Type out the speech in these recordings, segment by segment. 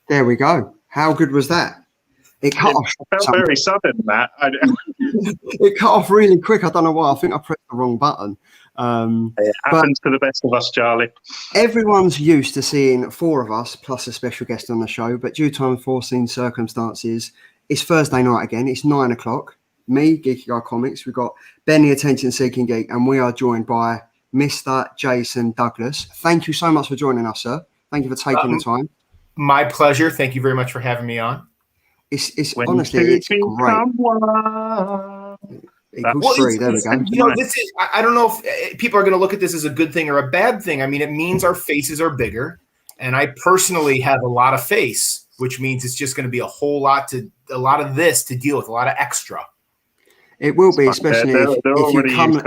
There we go. How good was that? It cut off. I felt very sudden, that. It cut off really quick. I don't know why. I think I pressed the wrong button. It happens to the best of us, Charlie. Everyone's used to seeing 4 of us plus a special guest on the show, but due to unforeseen circumstances, it's Thursday night again. It's 9 o'clock. Me, Geeky Guy Comics. We've got Ben, the Attention Seeking Geek, and we are joined by Mr. Jason Douglas. Thank you so much for joining us, sir. Thank you for taking the time. My pleasure. Thank you very much for having me on. It's honestly, it's great. Equals 3. There we go. You know, this is. I don't know if people are going to look at this as a good thing or a bad thing. I mean, it means our faces are bigger, and I personally have a lot of face, which means it's just going to be a lot of this to deal with, a lot of extra. It will be, especially if you come. You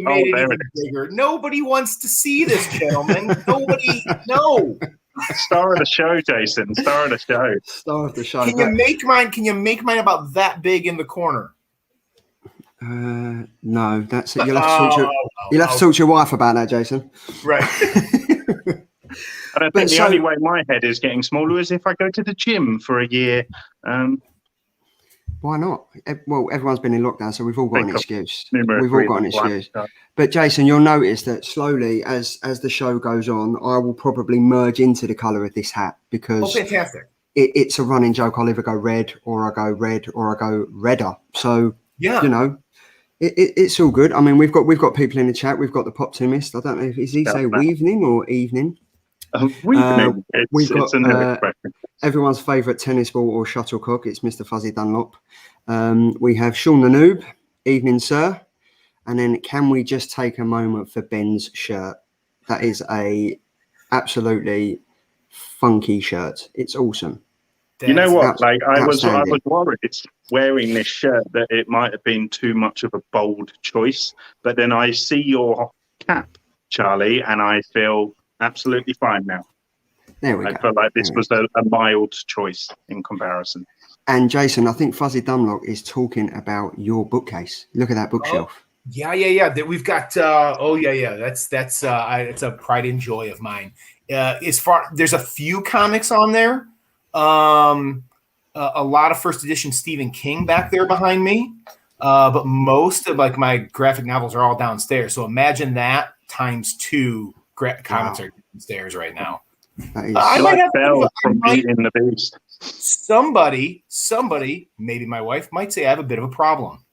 made it even bigger. Nobody wants to see this, gentlemen. Nobody. No. Star of the show, Jason. Star of the show. Star of the show. Can you make mine about that big in the corner? No, that's it. You'll have to talk to your wife about that, Jason. Right. I don't think the only way my head is getting smaller is if I go to the gym for a year. Why not? Well, everyone's been in lockdown, so we've all got an excuse. We've all got an excuse. But Jason, you'll notice that slowly, as the show goes on, I will probably merge into the colour of this hat because fantastic. It's a running joke. I'll either go red or I go red or I go redder. So yeah, you know, it's all good. I mean, we've got people in the chat. We've got the Poptimist. I don't know if he say weaving or evening. We've got everyone's favourite tennis ball or shuttlecock. It's Mr. Fuzzy Dunlop. We have Sean the Noob. Evening, sir. And then can we just take a moment for Ben's shirt? That is a absolutely funky shirt. It's awesome. You know what? Like I was worried wearing this shirt that it might have been too much of a bold choice. But then I see your cap, Charlie, and I feel absolutely fine now. There we go. I feel like this was a mild choice in comparison. And Jason, I think Fuzzy Dunlop is talking about your bookcase. Look at that bookshelf. Yeah. We've got. That's it's a pride and joy of mine. There's a few comics on there. A lot of first edition Stephen King back there behind me. But most of like my graphic novels are all downstairs. So imagine that times 2. Comics are downstairs right now. I might have from beating the beast. Somebody, maybe my wife might say I have a bit of a problem.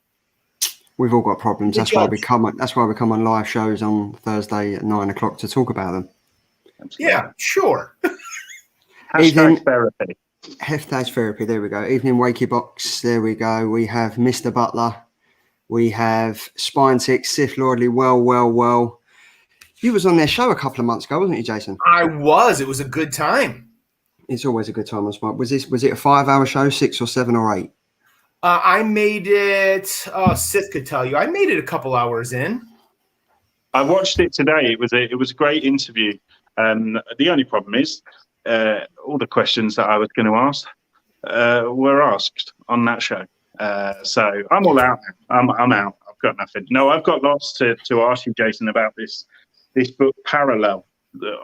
We've all got problems. That's why we come on live shows on Thursday at 9 o'clock to talk about them. Yeah, sure. Hashtag therapy. Hashtag therapy. There we go. Evening Wakey Box. There we go. We have Mr. Butler. We have Spine Six, Sith Lordly. Well. You was on their show a couple of months ago, wasn't you, Jason? I was. It was a good time. It's always a good time on Spine. Was it a 5-hour show, 6 or 7 or 8? I made it. Sith could tell you. I made it a couple hours in. I watched it today. It was a great interview. The only problem is all the questions that I was going to ask were asked on that show. So I'm all out. I'm out. I've got nothing. No, I've got lots to ask you, Jason, about this book Parallel.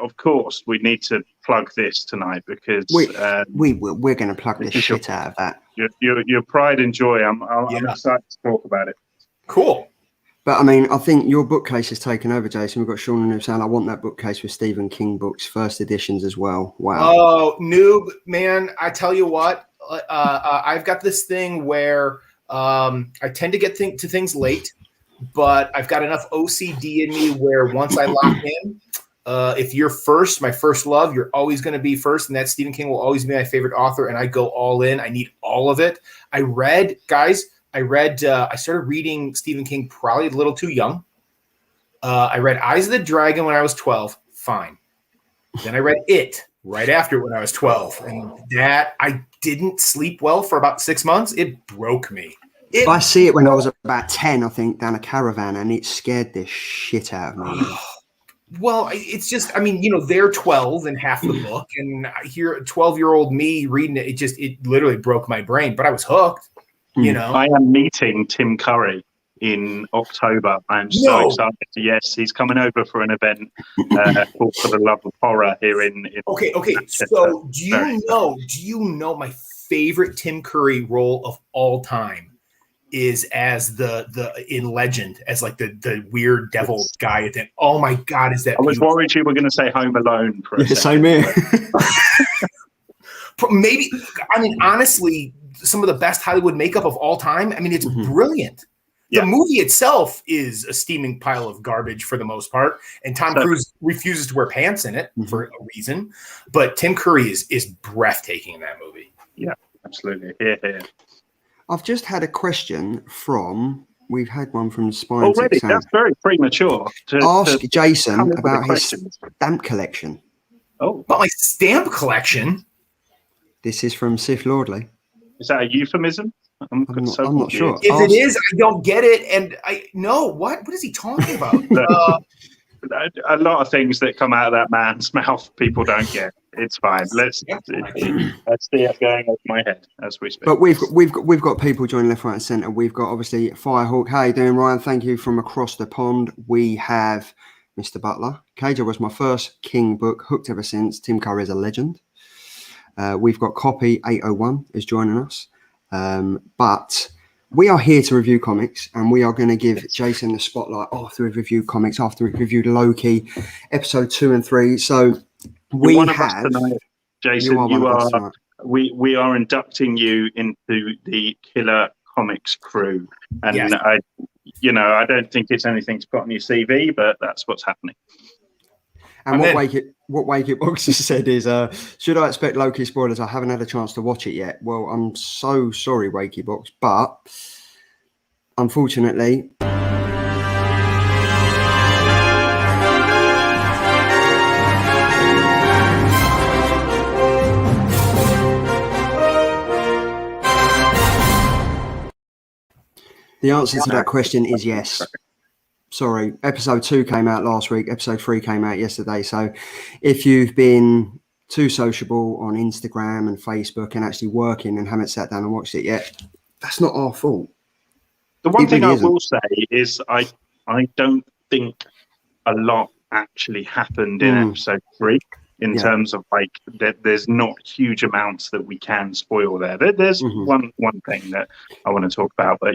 Of course, we need to plug this tonight because we're going to plug the shit out of that. Your pride and joy. I'm excited to talk about it. Cool. But I mean, I think your bookcase has taken over, Jason. We've got Sean and Noob saying, I want that bookcase with Stephen King books, first editions as well. Wow. Oh, Noob, man, I tell you what, I've got this thing where I tend to get to things late, but I've got enough OCD in me where once I lock in, if you're first, my first love, you're always going to be first, and that Stephen King will always be my favorite author, and I go all in. I need all of it. I started reading Stephen King probably a little too young. I read Eyes of the Dragon when I was 12. Fine. Then I read It right after when I was 12. And that, I didn't sleep well for about 6 months. It broke me. I see it when I was about 10, I think, down a caravan, and it scared the shit out of me. Well, it's just, I mean, they're 12 and half the book, and I hear a 12-year-old me reading it. It literally broke my brain, but I was hooked. I am meeting Tim Curry in October. I'm so excited. Yes, he's coming over for an event called For the Love of Horror here in Okay. Manchester. So do you know my favorite Tim Curry role of all time is as the in Legend, as like the weird devil guy at the end. Oh my God, is that I was beautiful? worried you were going to say Home Alone for a second. Same here. Maybe, I mean, honestly, some of the best Hollywood makeup of all time. I mean, it's brilliant. The movie itself is a steaming pile of garbage for the most part, and Tom Cruise refuses to wear pants in it for a reason. But Tim Curry is breathtaking in that movie. Yeah, absolutely. Here. I've just had a question from. We've had one from Spine. Already, that's very premature. Ask Jason about his stamp collection. Oh, about my stamp collection. This is from Sif Lordley. Is that a euphemism? I'm not sure. If it is, I don't get it. And I know what is he talking about? A lot of things that come out of that man's mouth, people don't get. It's fine. Let's see it going over my head as we speak. But we've got people joining left, right, and centre. We've got obviously Firehawk. How you doing, Ryan? Thank you from across the pond. We have Mr. Butler. Cager was my first King book. Hooked ever since. Tim Curry is a legend. We've got Copy 801 is joining us. But we are here to review comics, and we are going to give Jason the spotlight after we've reviewed comics, after we've reviewed Loki, episode 2 and 3. So we have tonight, Jason. We are inducting you into the Killer Comics crew, and I don't think it's anything to put on your CV, but that's what's happening. And what Wake It Box has said is, should I expect Loki spoilers? I haven't had a chance to watch it yet. Well, I'm so sorry, Wakey Box, but unfortunately, the answer to that question is yes. Sorry, episode 2 came out last week. Episode 3 came out yesterday. So if you've been too sociable on Instagram and Facebook and actually working and haven't sat down and watched it yet, that's not our fault. The one thing I will say is I don't think a lot actually happened in episode 3 in terms of like there's not huge amounts that we can spoil there. There's one thing that I want to talk about, but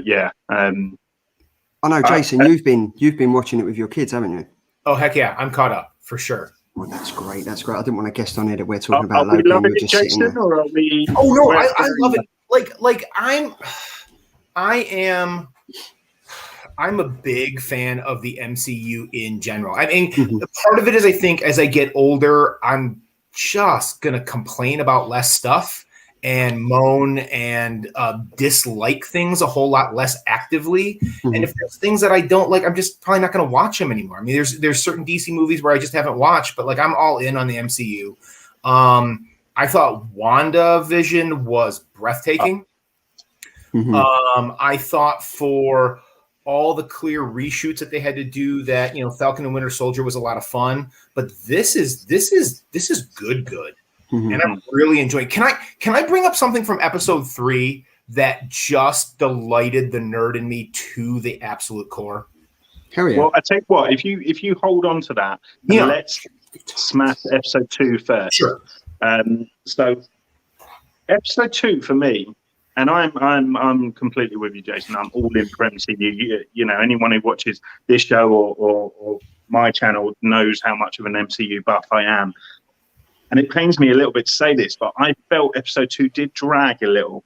I know, Jason, you've been watching it with your kids, haven't you? Oh, heck yeah. I'm caught up for sure. Well, that's great. I didn't want to guest on here that we're talking about Loki. Are we loving it, Jason, or are we... Oh, no, I love it. I'm a big fan of the MCU in general. I mean, part of it is I think as I get older, I'm just going to complain about less stuff and moan and dislike things a whole lot less actively. And if there's things that I don't like, I'm just probably not going to watch them anymore. I mean, there's certain DC movies where I just haven't watched, but like I'm all in on the MCU. I thought WandaVision was breathtaking. I thought for all the clear reshoots that they had to do that, Falcon and Winter Soldier was a lot of fun, but this is good. And I'm really enjoying it. Can I bring up something from episode 3 that just delighted the nerd in me to the absolute core? Hell yeah. Well, I tell you what, if you hold on to that, let's smash episode 2 first. Sure. So episode 2 for me, and I'm completely with you, Jason. I'm all in for MCU. Anyone who watches this show or my channel knows how much of an MCU buff I am. And it pains me a little bit to say this, but I felt episode 2 did drag a little.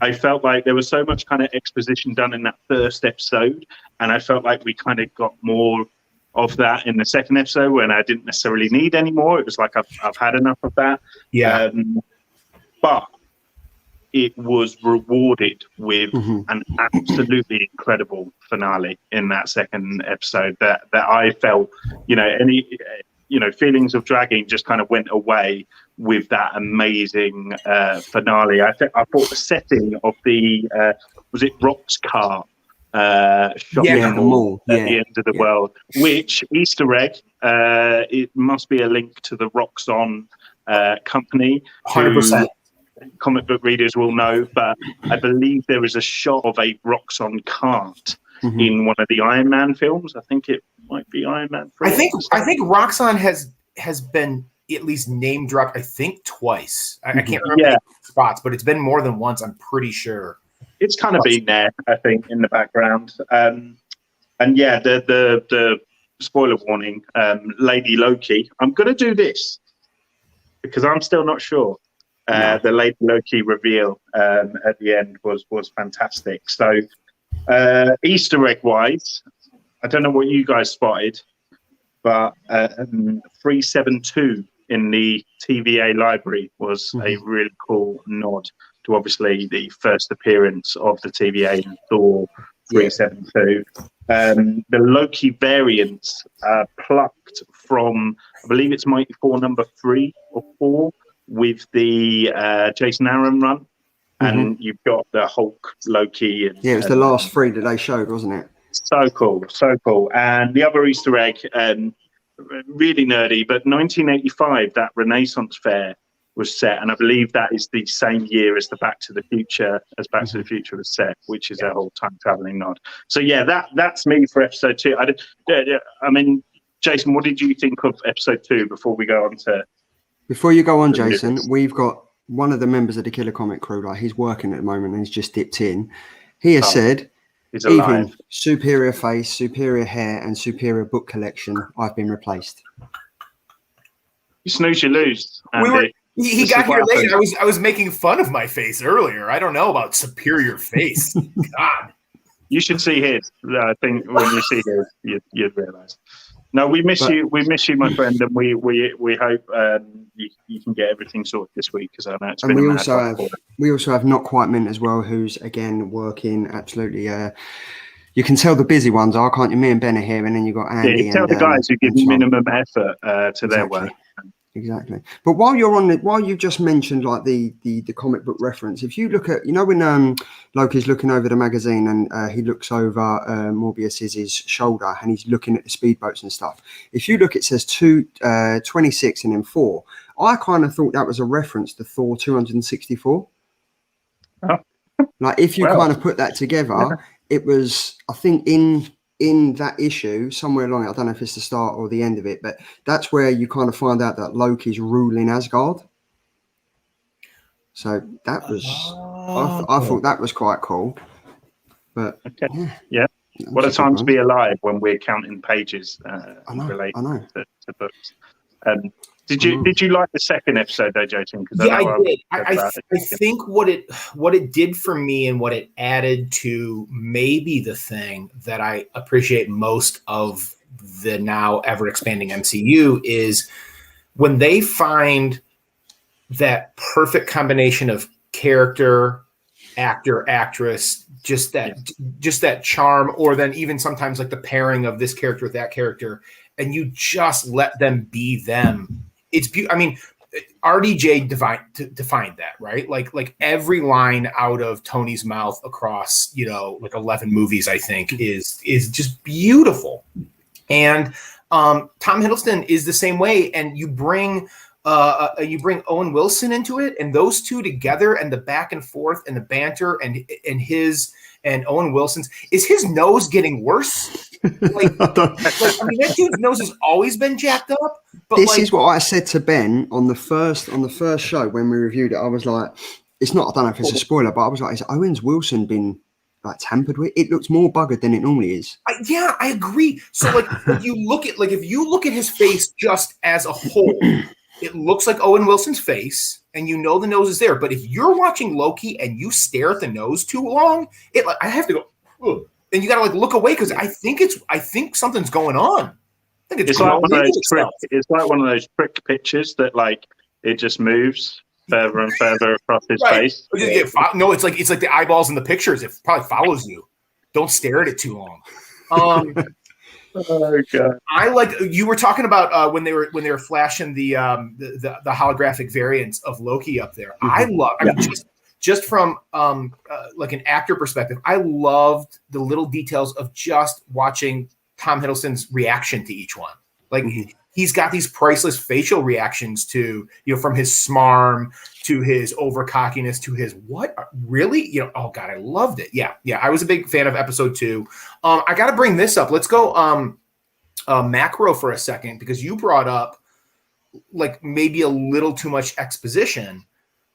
I felt like there was so much kind of exposition done in that first episode, and I felt like we kind of got more of that in the second episode when I didn't necessarily need any more. It was like I've had enough of that. Yeah. But it was rewarded with an absolutely incredible finale in that second episode that I felt, feelings of dragging just kind of went away with that amazing finale. I thought the setting of the was it Rock's car shopping mall at the end of the world, which Easter egg, it must be a link to the Rock's On company. 100%. comic book readers will know, but I believe there is a shot of a Roxxon cart in one of the Iron Man films. I think it might be Iron Man 3. I think Roxxon has been at least name dropped, I think twice. I can't remember the spots, but it's been more than once, I'm pretty sure. It's kind of been there, I think, in the background. And yeah, the spoiler warning, Lady Loki. I'm going to do this because I'm still not sure. The Lady Loki reveal at the end was fantastic. So Easter egg wise, I don't know what you guys spotted, but 372 in the TVA library was a really cool nod to obviously the first appearance of the TVA in Thor 372. The Loki variants plucked from, I believe it's Mighty Thor number 3 or 4 with the Jason Aaron run. And you've got the Hulk, Loki. And, it was the last 3 that they showed, wasn't it? So cool, so cool. And the other Easter egg, really nerdy, but 1985, that Renaissance Fair was set, and I believe that is the same year as the Back to the Future was set, which is a whole time traveling nod. So yeah, that's me for episode 2. I mean, Jason, what did you think of episode 2 before we go on to? Before you go on, Jason, we've got one of the members of the Killer Comic crew. Like, he's working at the moment, and he's just dipped in. He has said, he's alive. Even superior face, superior hair, and superior book collection, I've been replaced. You snooze, you lose. He got here late. I was making fun of my face earlier. I don't know about superior face. God. You should see his. I think when you see his, you'd realise. No, we miss you. We miss you, my friend, and we hope you can get everything sorted this week, because I know it's been. And we also have Not Quite Mint as well, who's again working absolutely. You can tell the busy ones are, can't you? Me and Ben are here, and then you got Andy. Yeah, you tell the guys who give minimum effort to their work. Exactly. But while you just mentioned like the comic book reference, if you look at, when Loki's looking over the magazine and he looks over Morbius's shoulder and he's looking at the speedboats and stuff. If you look, it says 26 and then 4. I kind of thought that was a reference to Thor 264. Oh. Like, if you kind of put that together, it was, I think, in that issue, somewhere along it, I don't know if it's the start or the end of it, but that's where you kind of find out that Loki's ruling Asgard. So that was, I thought that was quite cool. But yeah. What a time to be alive when we're counting pages related to books. Did you like the second episode though, Jason? I did. I think what it did for me and what it added to maybe the thing that I appreciate most of the now ever expanding MCU is when they find that perfect combination of character, actor, actress, just that charm, or then even sometimes like the pairing of this character with that character, and you just let them be them. It's beautiful. I mean, RDJ defined that, right? Like every line out of Tony's mouth across, like 11 movies, I think, is just beautiful. And Tom Hiddleston is the same way. And you bring Owen Wilson into it, and those two together, and the back and forth and the banter and Owen Wilson's. Is his nose getting worse? That dude's nose has always been jacked up. But this is what I said to Ben on the first show when we reviewed it. I was like, it's not. I don't know if it's a spoiler, but I was like, has Owen Wilson been like tampered with? It looks more buggered than it normally is. I agree. So if you look at his face just as a whole, it looks like Owen Wilson's face, and the nose is there. But if you're watching Loki and you stare at the nose too long, I have to go. Ugh. And you got to look away because I think something's going on. I think it's like one of those trick pictures that it just moves further and further across his face. No, it's like the eyeballs in the pictures. It probably follows you. Don't stare at it too long. Oh God! You were talking about when they were flashing the holographic variants of Loki up there. Just from an actor perspective, I loved the little details of just watching Tom Hiddleston's reaction to each one. he's got these priceless facial reactions to, from his smarm to his overcockiness to his what really, oh God, I loved it. Yeah. I was a big fan of episode 2. I got to bring this up. Let's go macro for a second, because you brought up like maybe a little too much exposition.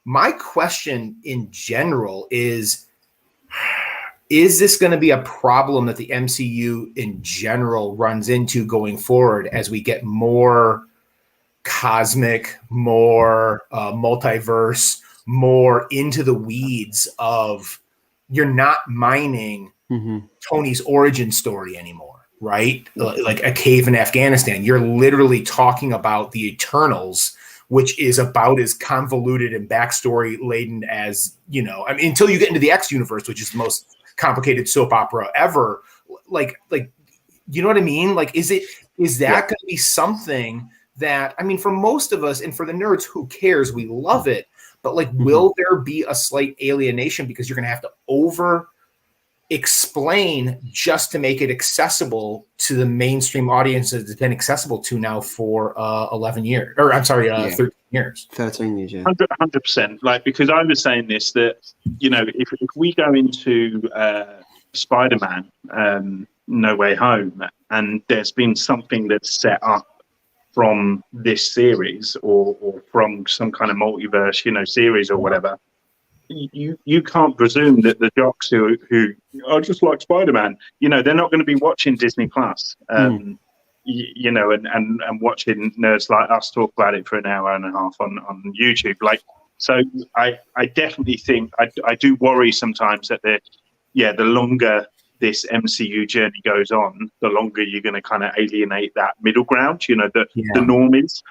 My question in general is this going to be a problem that the MCU in general runs into going forward as we get more cosmic, more multiverse, more into the weeds of you're not mining Tony's origin story anymore, right? Like a cave in Afghanistan. You're literally talking about the Eternals, which is about as convoluted and backstory laden as, until you get into the X universe, which is the most complicated soap opera ever. Like, you know what I mean? Like, is that going to be something that, for most of us and for the nerds, who cares? We love it. But like, will there be a slight alienation because you're going to have to over explain just to make it accessible to the mainstream audience that it's been accessible to now for 11 years, or 13 years. 13 years, yeah. 100%. Like, because I was saying this, that, if we go into Spider-Man, No Way Home, and there's been something that's set up from this series or from some kind of multiverse, series or whatever, you can't presume that the jocks who are just like Spider-Man, they're not going to be watching Disney Plus, and watching nerds like us talk about it for an hour and a half on YouTube. Like, so I definitely think I do worry sometimes that the longer this MCU journey goes on, the longer you're going to kind of alienate that middle ground, the normies,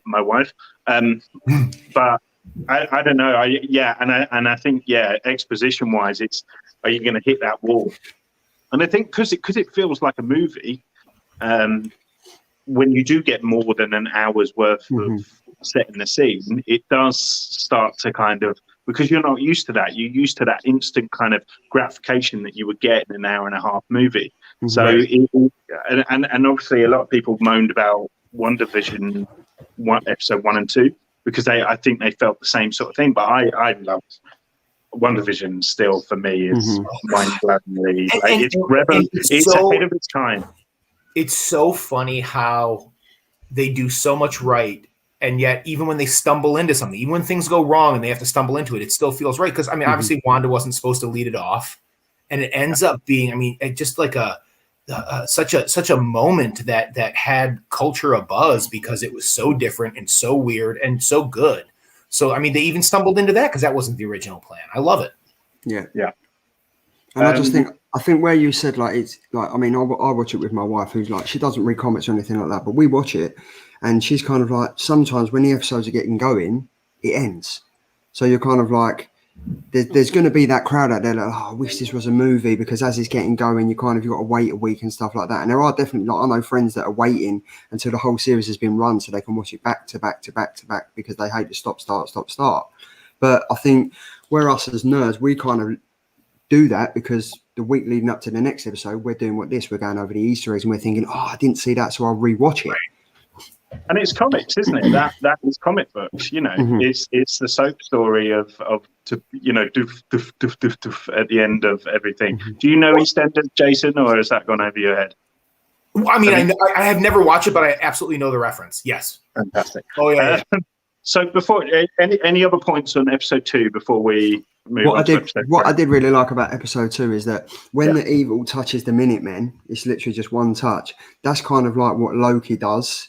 my wife. But I don't know. I think, exposition wise, are you going to hit that wall? And I think because it feels like a movie, when you do get more than an hour's worth of setting the scene, it does start to kind of, because you're not used to that. You're used to that instant kind of gratification that you would get in an hour and a half movie. So, and obviously a lot of people moaned about WandaVision episode 1 and 2, because I think they felt the same sort of thing. But I loved WandaVision. Still, for me, is mind-blowingly, it's ahead of its time. It's so funny how they do so much right, and yet even when they stumble into something, even when things go wrong and they have to stumble into it, it still feels right. Because obviously Wanda wasn't supposed to lead it off, and it ends up being, just like such a moment that had culture abuzz because it was so different and so weird and so good. So they even stumbled into that because that wasn't the original plan. I love it. Yeah. And I think where you said, like, it's like, I watch it with my wife, who's like, she doesn't read comics or anything like that, but we watch it, and she's kind of like, sometimes when the episodes are getting going, it ends. So you're kind of like, there's going to be that crowd out there like, I wish this was a movie, because as it's getting going, you've got to wait a week and stuff like that. And there are definitely, I know friends that are waiting until the whole series has been run so they can watch it back to back to back to back, because they hate the stop, start. But I think where us as nerds, we kind of do that because the week leading up to the next episode, we're doing we're going over the Easter eggs, and we're thinking, I didn't see that, so I'll rewatch it. And it's comics, isn't it? That is comic books. It's the soap story of doof at the end of everything. Do you know EastEnders, Jason, or has that gone over your head? Well, I have never watched it, but I absolutely know the reference. Yes. Fantastic. Oh yeah. So before any other points on episode 2 before we move on to episode 3? What I did really like about episode 2 is that when the evil touches the Minutemen, it's literally just one touch. That's kind of like what Loki does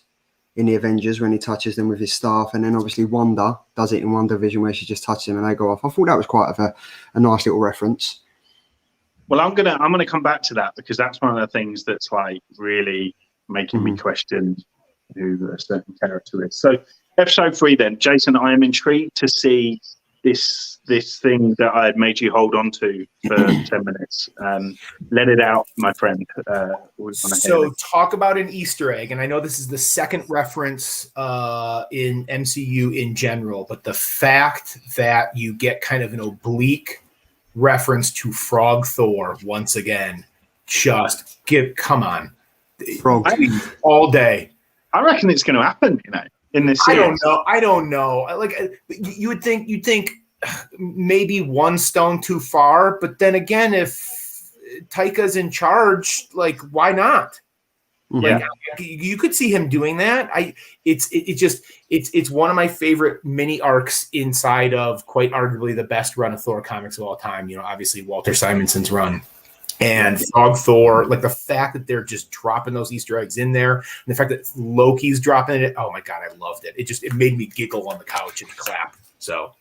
in the Avengers when he touches them with his staff, and then obviously Wanda does it in WandaVision where she just touches them and they go off. I thought that was quite a nice little reference. Well, I'm gonna come back to that, because that's one of the things that's like really making me question who a certain character is. So episode 3 then, Jason, I am intrigued to see this thing that I had made you hold on to for 10 minutes. Let it out, my friend. So talk about an Easter egg, and I know this is the second reference in MCU in general, but the fact that you get kind of an oblique reference to Frog Thor once again, come on. Frog. All day. I reckon it's going to happen, in this series. I don't know. Like you'd think maybe one stone too far, but then again, if Taika's in charge, like why not? Yeah. Like you could see him doing that. It's one of my favorite mini arcs inside of quite arguably the best run of Thor comics of all time. Obviously Walter Simonson's run. And Frog Thor, like the fact that they're just dropping those Easter eggs in there, and the fact that Loki's dropping it, oh my God, I loved it. It made me giggle on the couch and clap. So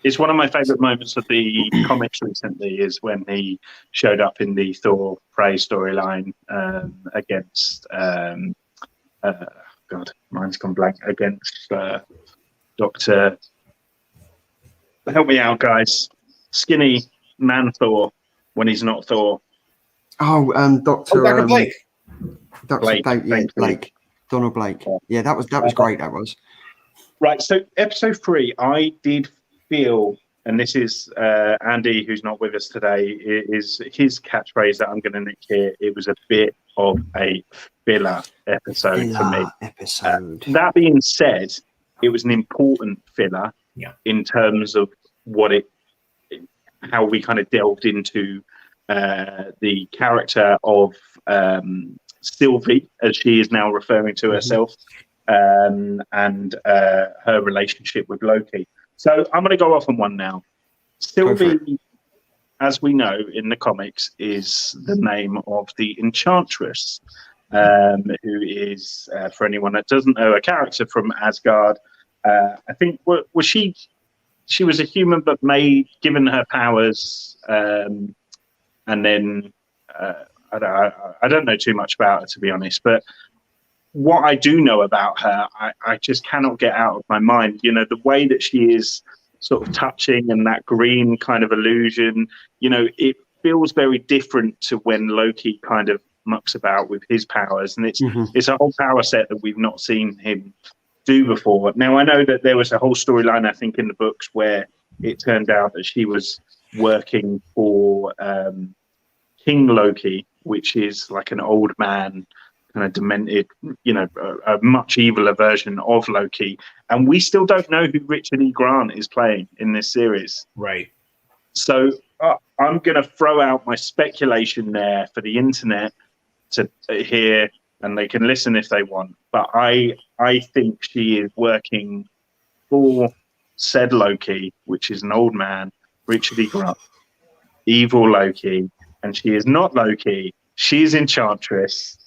it's one of my favorite moments of the comics recently is when he showed up in the Thor Prey storyline against God, mine's gone blank, against Dr. Help me out, guys. Skinny man Thor when he's not Thor. Oh, Dr. Blake. Dr. Blake. Donald Blake. Yeah, that was great. That was. Right. So episode 3, I did feel, and this is Andy, who's not with us today, is his catchphrase that I'm going to nick here. It was a bit of a filler episode for me. That being said, it was an important filler in terms of how we kind of delved into the character of Sylvie, as she is now referring to herself, and her relationship with Loki. So I'm going to go off on one now. Sylvie, as we know in the comics, is the name of the Enchantress, who is, for anyone that doesn't know, a character from Asgard. I think, was she was a human, but given her powers, and then I don't know too much about her, to be honest, but what I do know about her, I just cannot get out of my mind. The way that she is sort of touching and that green kind of illusion, it feels very different to when Loki kind of mucks about with his powers. And it's a whole power set that we've not seen him do before. Now, I know that there was a whole storyline, I think, in the books where it turned out that she was working for King Loki, which is like an old man, kind of demented, a much eviler version of Loki. And we still don't know who Richard E. Grant is playing in this series. Right. So I'm going to throw out my speculation there for the internet to hear, and they can listen if they want. But I think she is working for said Loki, which is an old man, Richard E. Grant, evil Loki. And she is not Loki. She's Enchantress.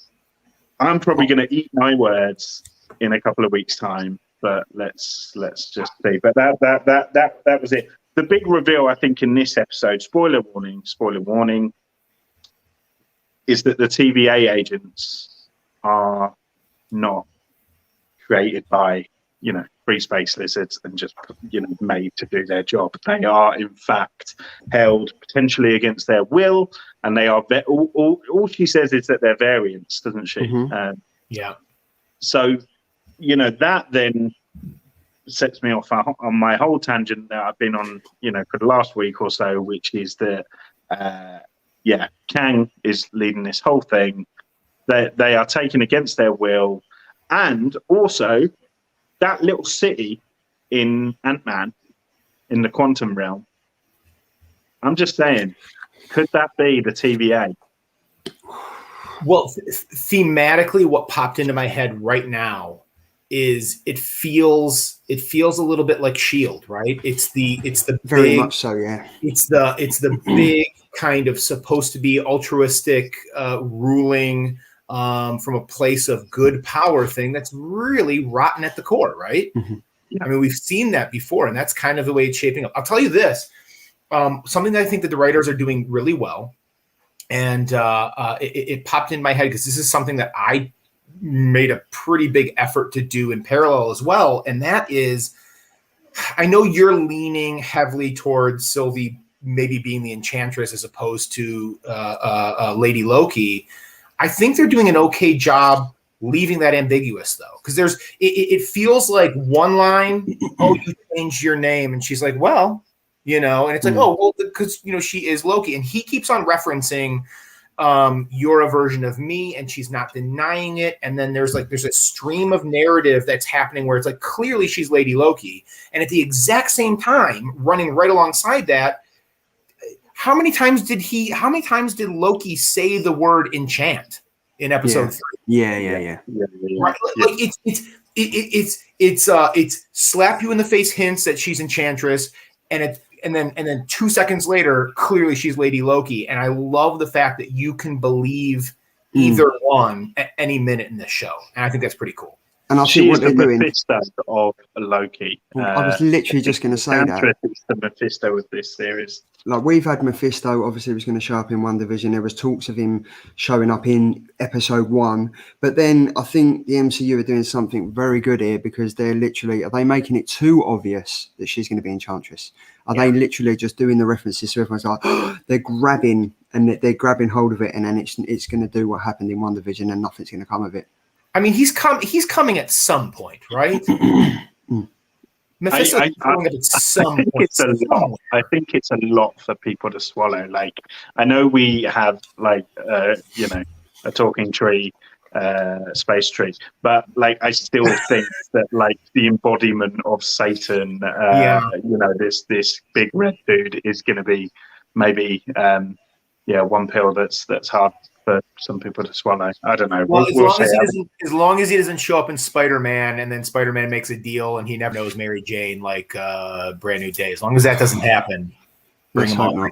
I'm probably going to eat my words in a couple of weeks' time, but let's just see. But that was it. The big reveal, I think, in this episode, spoiler warning, is that the TVA agents are not created by, free space lizards and just, made to do their job. They are, in fact, held potentially against their will, and they are all she says is that they're variants, doesn't she? Yeah. So, that then sets me off on my whole tangent that I've been on, for the last week or so, which is that, Kang is leading this whole thing. They are taken against their will, and also that little city in Ant-Man, in the quantum realm. I'm just saying, could that be the TVA? Well, thematically, what popped into my head right now is it feels a little bit like S.H.I.E.L.D., right? It's the very big, much so, yeah. It's the big kind of supposed to be altruistic ruling from a place of good power thing that's really rotten at the core, right? Yeah. I mean, we've seen that before, and that's kind of the way it's shaping up. I'll tell you this, something that I think that the writers are doing really well, and it popped in my head because this is something that I made a pretty big effort to do in parallel as well, and that is, I know you're leaning heavily towards Sylvie maybe being the Enchantress as opposed to Lady Loki. I think they're doing an okay job leaving that ambiguous, though, because it feels like one line, oh, you changed your name, and she's like, well, and it's like, oh, well, because she is Loki, and he keeps on referencing you're a version of me, and she's not denying it. And then there's a stream of narrative that's happening where it's like clearly she's Lady Loki, and at the exact same time, running right alongside that, how many times did Loki say the word enchant in episode 3? Yeah. Right? Like it's slap you in the face hints that she's Enchantress, and then 2 seconds later, clearly she's Lady Loki. And I love the fact that you can believe either one at any minute in this show, and I think that's pretty cool. And I She think is what the they're doing. Mephisto of Loki. I was literally just going to say that. It's the Mephisto of this series. Like, we've had Mephisto, obviously he was going to show up in WandaVision. There was talks of him showing up in episode 1. But then I think the MCU are doing something very good here, because are they making it too obvious that she's going to be Enchantress? Are they literally just doing the references so everyone's like, oh, they're grabbing hold of it, and then it's going to do what happened in WandaVision and nothing's going to come of it? I mean, he's coming at some point, right? Mephisto's coming up at some point. I think it's a lot for people to swallow. Like, I know we have a talking tree, space tree, but like, I still think that like the embodiment of Satan, this big red dude is going to be maybe one pill that's hard for some people to swallow. I don't know. Well, as long as he doesn't show up in Spider-Man, and then Spider-Man makes a deal and he never knows Mary Jane like Brand New Day. As long as that doesn't happen, bring him on.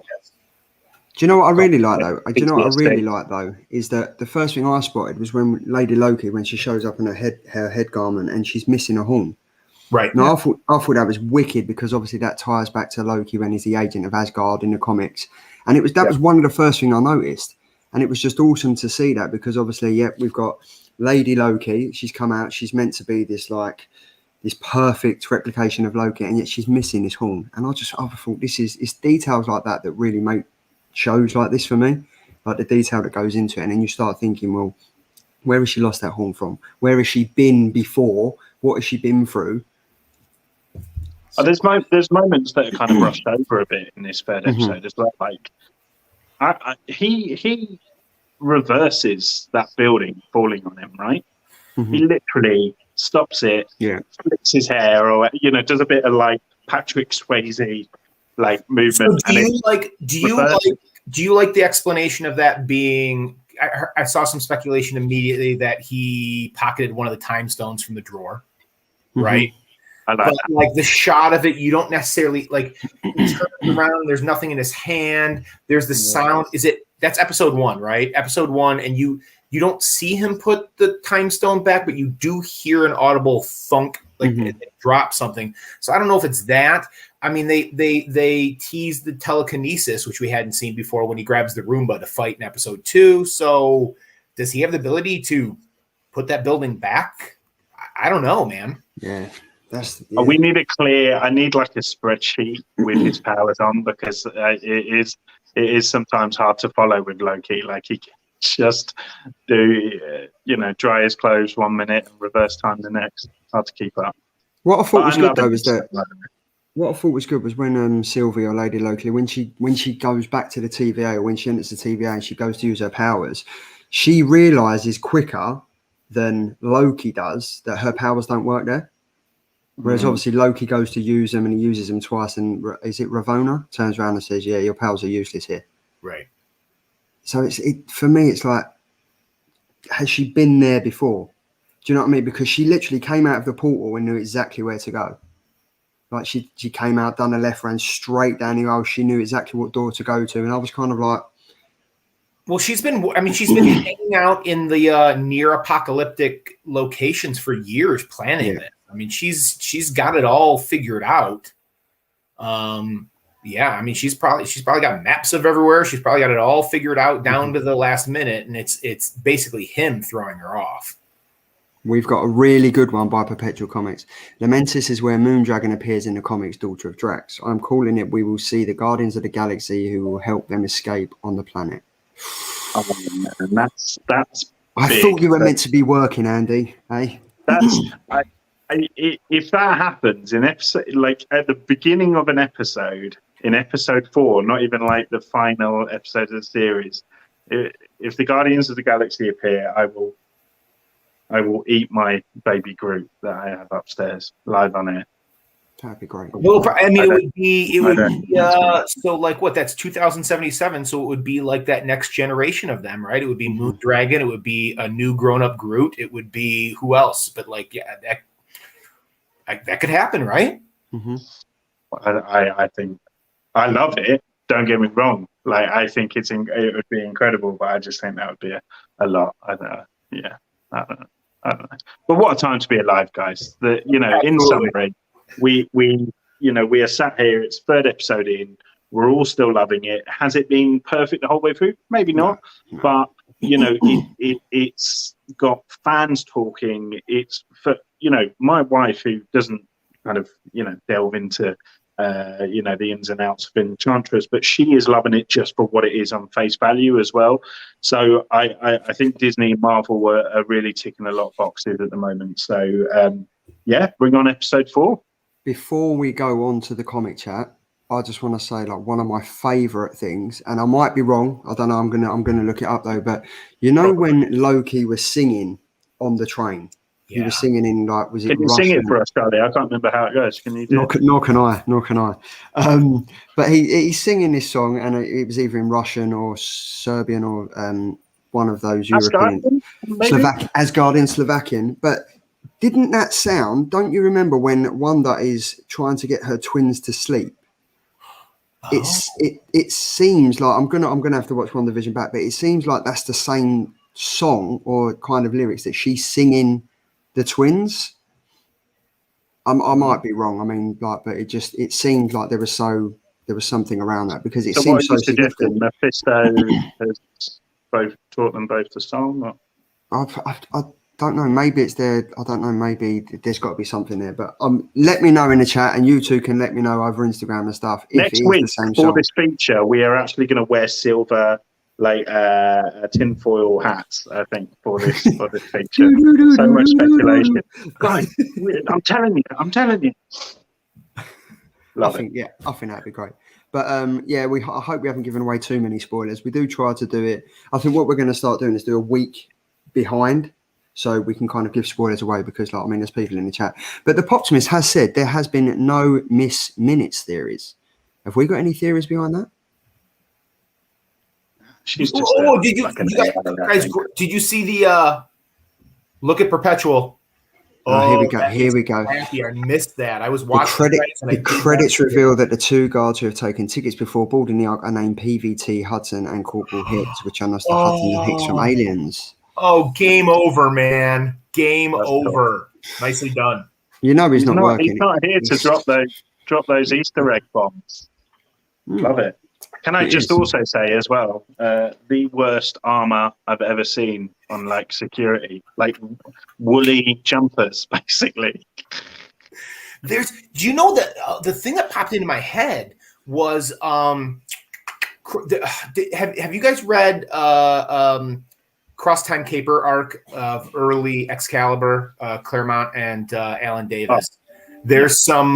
Do you know what I really like though? Is that the first thing I spotted was when Lady Loki, when she shows up in her head garment and she's missing a horn. Right. Now I thought that was wicked, because obviously that ties back to Loki when he's the agent of Asgard in the comics, and that was one of the first things I noticed. And it was just awesome to see that, because obviously, we've got Lady Loki. She's come out. She's meant to be this perfect replication of Loki, and yet she's missing this horn. And I thought it's details like that really make shows like this for me, like the detail that goes into it. And then you start thinking, well, where has she lost that horn from? Where has she been before? What has she been through? There's moments that are kind of brushed over a bit in this third episode as well. Like, he reverses that building falling on him, right? He literally stops it, flicks his hair, or does a bit of like Patrick Swayze like movement. So do you like the explanation of that being? I saw some speculation immediately that he pocketed one of the time stones from the drawer, right? But like the shot of it, you don't necessarily like turn around. There's nothing in his hand. There's the sound. That's episode 1, right? Episode 1, and you don't see him put the time stone back, but you do hear an audible thunk, like it drop something. So I don't know if it's that. I mean, they teased the telekinesis, which we hadn't seen before, when he grabs the Roomba to fight in episode 2. So does he have the ability to put that building back? I don't know, man. Yeah. We need I need like a spreadsheet with his powers on, because it is sometimes hard to follow with Loki. Like, he can just do dry his clothes 1 minute and reverse time the next. Hard to keep up. What I thought was good though was that what I thought was good was when Sylvie, or Lady Loki, when she goes back to the TVA, or when she enters the TVA and she goes to use her powers, she realizes quicker than Loki does that her powers don't work there. Whereas obviously Loki goes to use them, and he uses them twice, and is it Ravonna turns around and says, your powers are useless here. Right. So for me, it's like, has she been there before? Do you know what I mean? Because she literally came out of the portal and knew exactly where to go. Like, she came out, done a left, ran straight down the aisle. She knew exactly what door to go to. And I was kind of like, well, she's been hanging out in the near apocalyptic locations for years, planning this. I mean, she's got it all figured out. I mean, she's probably got maps of everywhere. She's probably got it all figured out down to the last minute, and it's basically him throwing her off. We've got a really good one by Perpetual Comics. Lamentis is where Moondragon appears in the comics Daughter of Drax. I'm calling it, we will see the Guardians of the Galaxy who will help them escape on the planet. Oh, man, that's I big. thought you were meant to be working, Andy. Hey, if that happens in episode, like at the beginning of an episode, in episode 4, not even like the final episode of the series, if the Guardians of the Galaxy appear, I will eat my baby Groot that I have upstairs live on air. That'd be great. Well, I mean, it would be so like what? That's 2077. So it would be like that next generation of them, right? It would be Moon Dragon. It would be a new grown-up Groot. It would be who else? But like, yeah, that could happen, right? Mm-hmm. I think I love it. Don't get me wrong. Like, I think it would be incredible, but I just think that would be a lot. I don't know. Yeah, I don't know. But what a time to be alive, guys. In summary, we are sat here. It's third episode in. We're all still loving it. Has it been perfect the whole way through? Maybe not. No. But it's got fans talking. It's for my wife, who doesn't kind of delve into the ins and outs of Enchantress, but she is loving it just for what it is on face value as well. So I think Disney and Marvel are really ticking a lot of boxes at the moment. So bring on episode 4. Before we go on to the comic chat, I just want to say, like, one of my favorite things, and I might be wrong, I don't know, I'm gonna look it up though, but when Loki was singing on the train, he was singing in, like, was it Can you Russian? sing it for us, Charlie? I can't remember how it goes. Can you do it? Nor can I. But he's singing this song, and it was either in Russian or Serbian or one of those European, Asgardian, Slovakian. But didn't that sound? Don't you remember when Wanda is trying to get her twins to sleep? Oh. It seems like I'm gonna have to watch WandaVision back, but it seems like that's the same song or kind of lyrics that she's singing the twins. I might be wrong. I mean, like, but it seemed like there was something around that, because it seems so significant. Mephisto has taught them both the song. I don't know. Maybe it's there. I don't know. Maybe there's got to be something there. But let me know in the chat, and you two can let me know over Instagram and stuff. Next week, for this feature, we are actually going to wear silver, like tinfoil hats. I think for this feature. So much speculation, guys. I'm telling you. I think that'd be great. But I hope we haven't given away too many spoilers. We do try to do it. I think what we're going to start doing is do a week behind, so we can kind of give spoilers away, because, like, I mean, there's people in the chat. But the Poptimist has said there has been no miss minutes theories. Have we got any theories behind that? She's just. Did you see the look at Perpetual? Here we go. I missed that. I was watching. The credits reveal that the 2 guards who have taken tickets before boarding the Ark are named PVT Hudson and Corporal Hicks, which are the Hudson and Hicks from Aliens. Oh, game over, man! Game over. Nicely done. He's not working. He's not here to drop those Easter egg bombs. Love it. Can I just also say as well, the worst armor I've ever seen on, like, security, like woolly jumpers, basically. Do you know that the thing that popped into my head was have you guys read Cross Time Caper arc of early Excalibur, Claremont and Alan Davis? There's some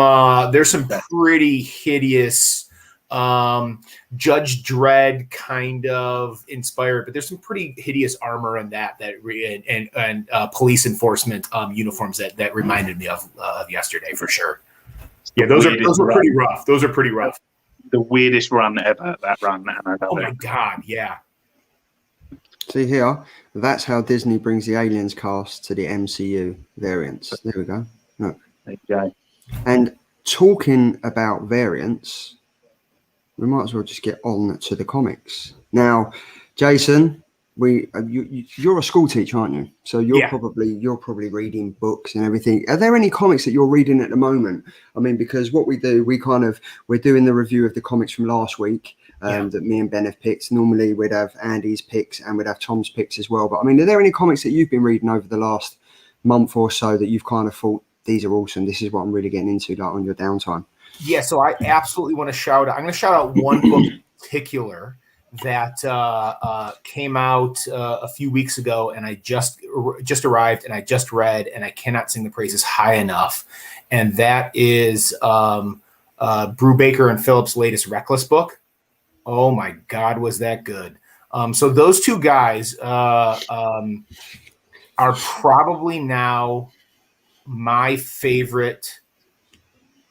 pretty hideous Judge Dredd kind of inspired, but there's some pretty hideous armor in that and police enforcement uniforms that reminded me of yesterday for sure. Yeah, those are pretty rough. Those are pretty rough. The weirdest run ever. That run. Oh my god! Yeah. See here, that's how Disney brings the Aliens cast to the MCU variants. There we go. Look. There you go. And talking about variants, we might as well just get on to the comics. Now, Jason, you're a school teacher, aren't you? So you're probably reading books and everything. Are there any comics that you're reading at the moment? I mean, because what we do, we're doing the review of the comics from last week that me and Ben have picked. Normally we'd have Andy's picks and we'd have Tom's picks as well. But I mean, are there any comics that you've been reading over the last month or so that you've kind of thought, these are awesome, this is what I'm really getting into, like, on your downtime? Yeah, so I absolutely want to shout out. I'm going to shout out one book in particular that came out a few weeks ago, and I just arrived, and I just read, and I cannot sing the praises high enough. And that is Brubaker and Phillips' latest Reckless book. Oh my God, was that good! So those two guys are probably now my favorite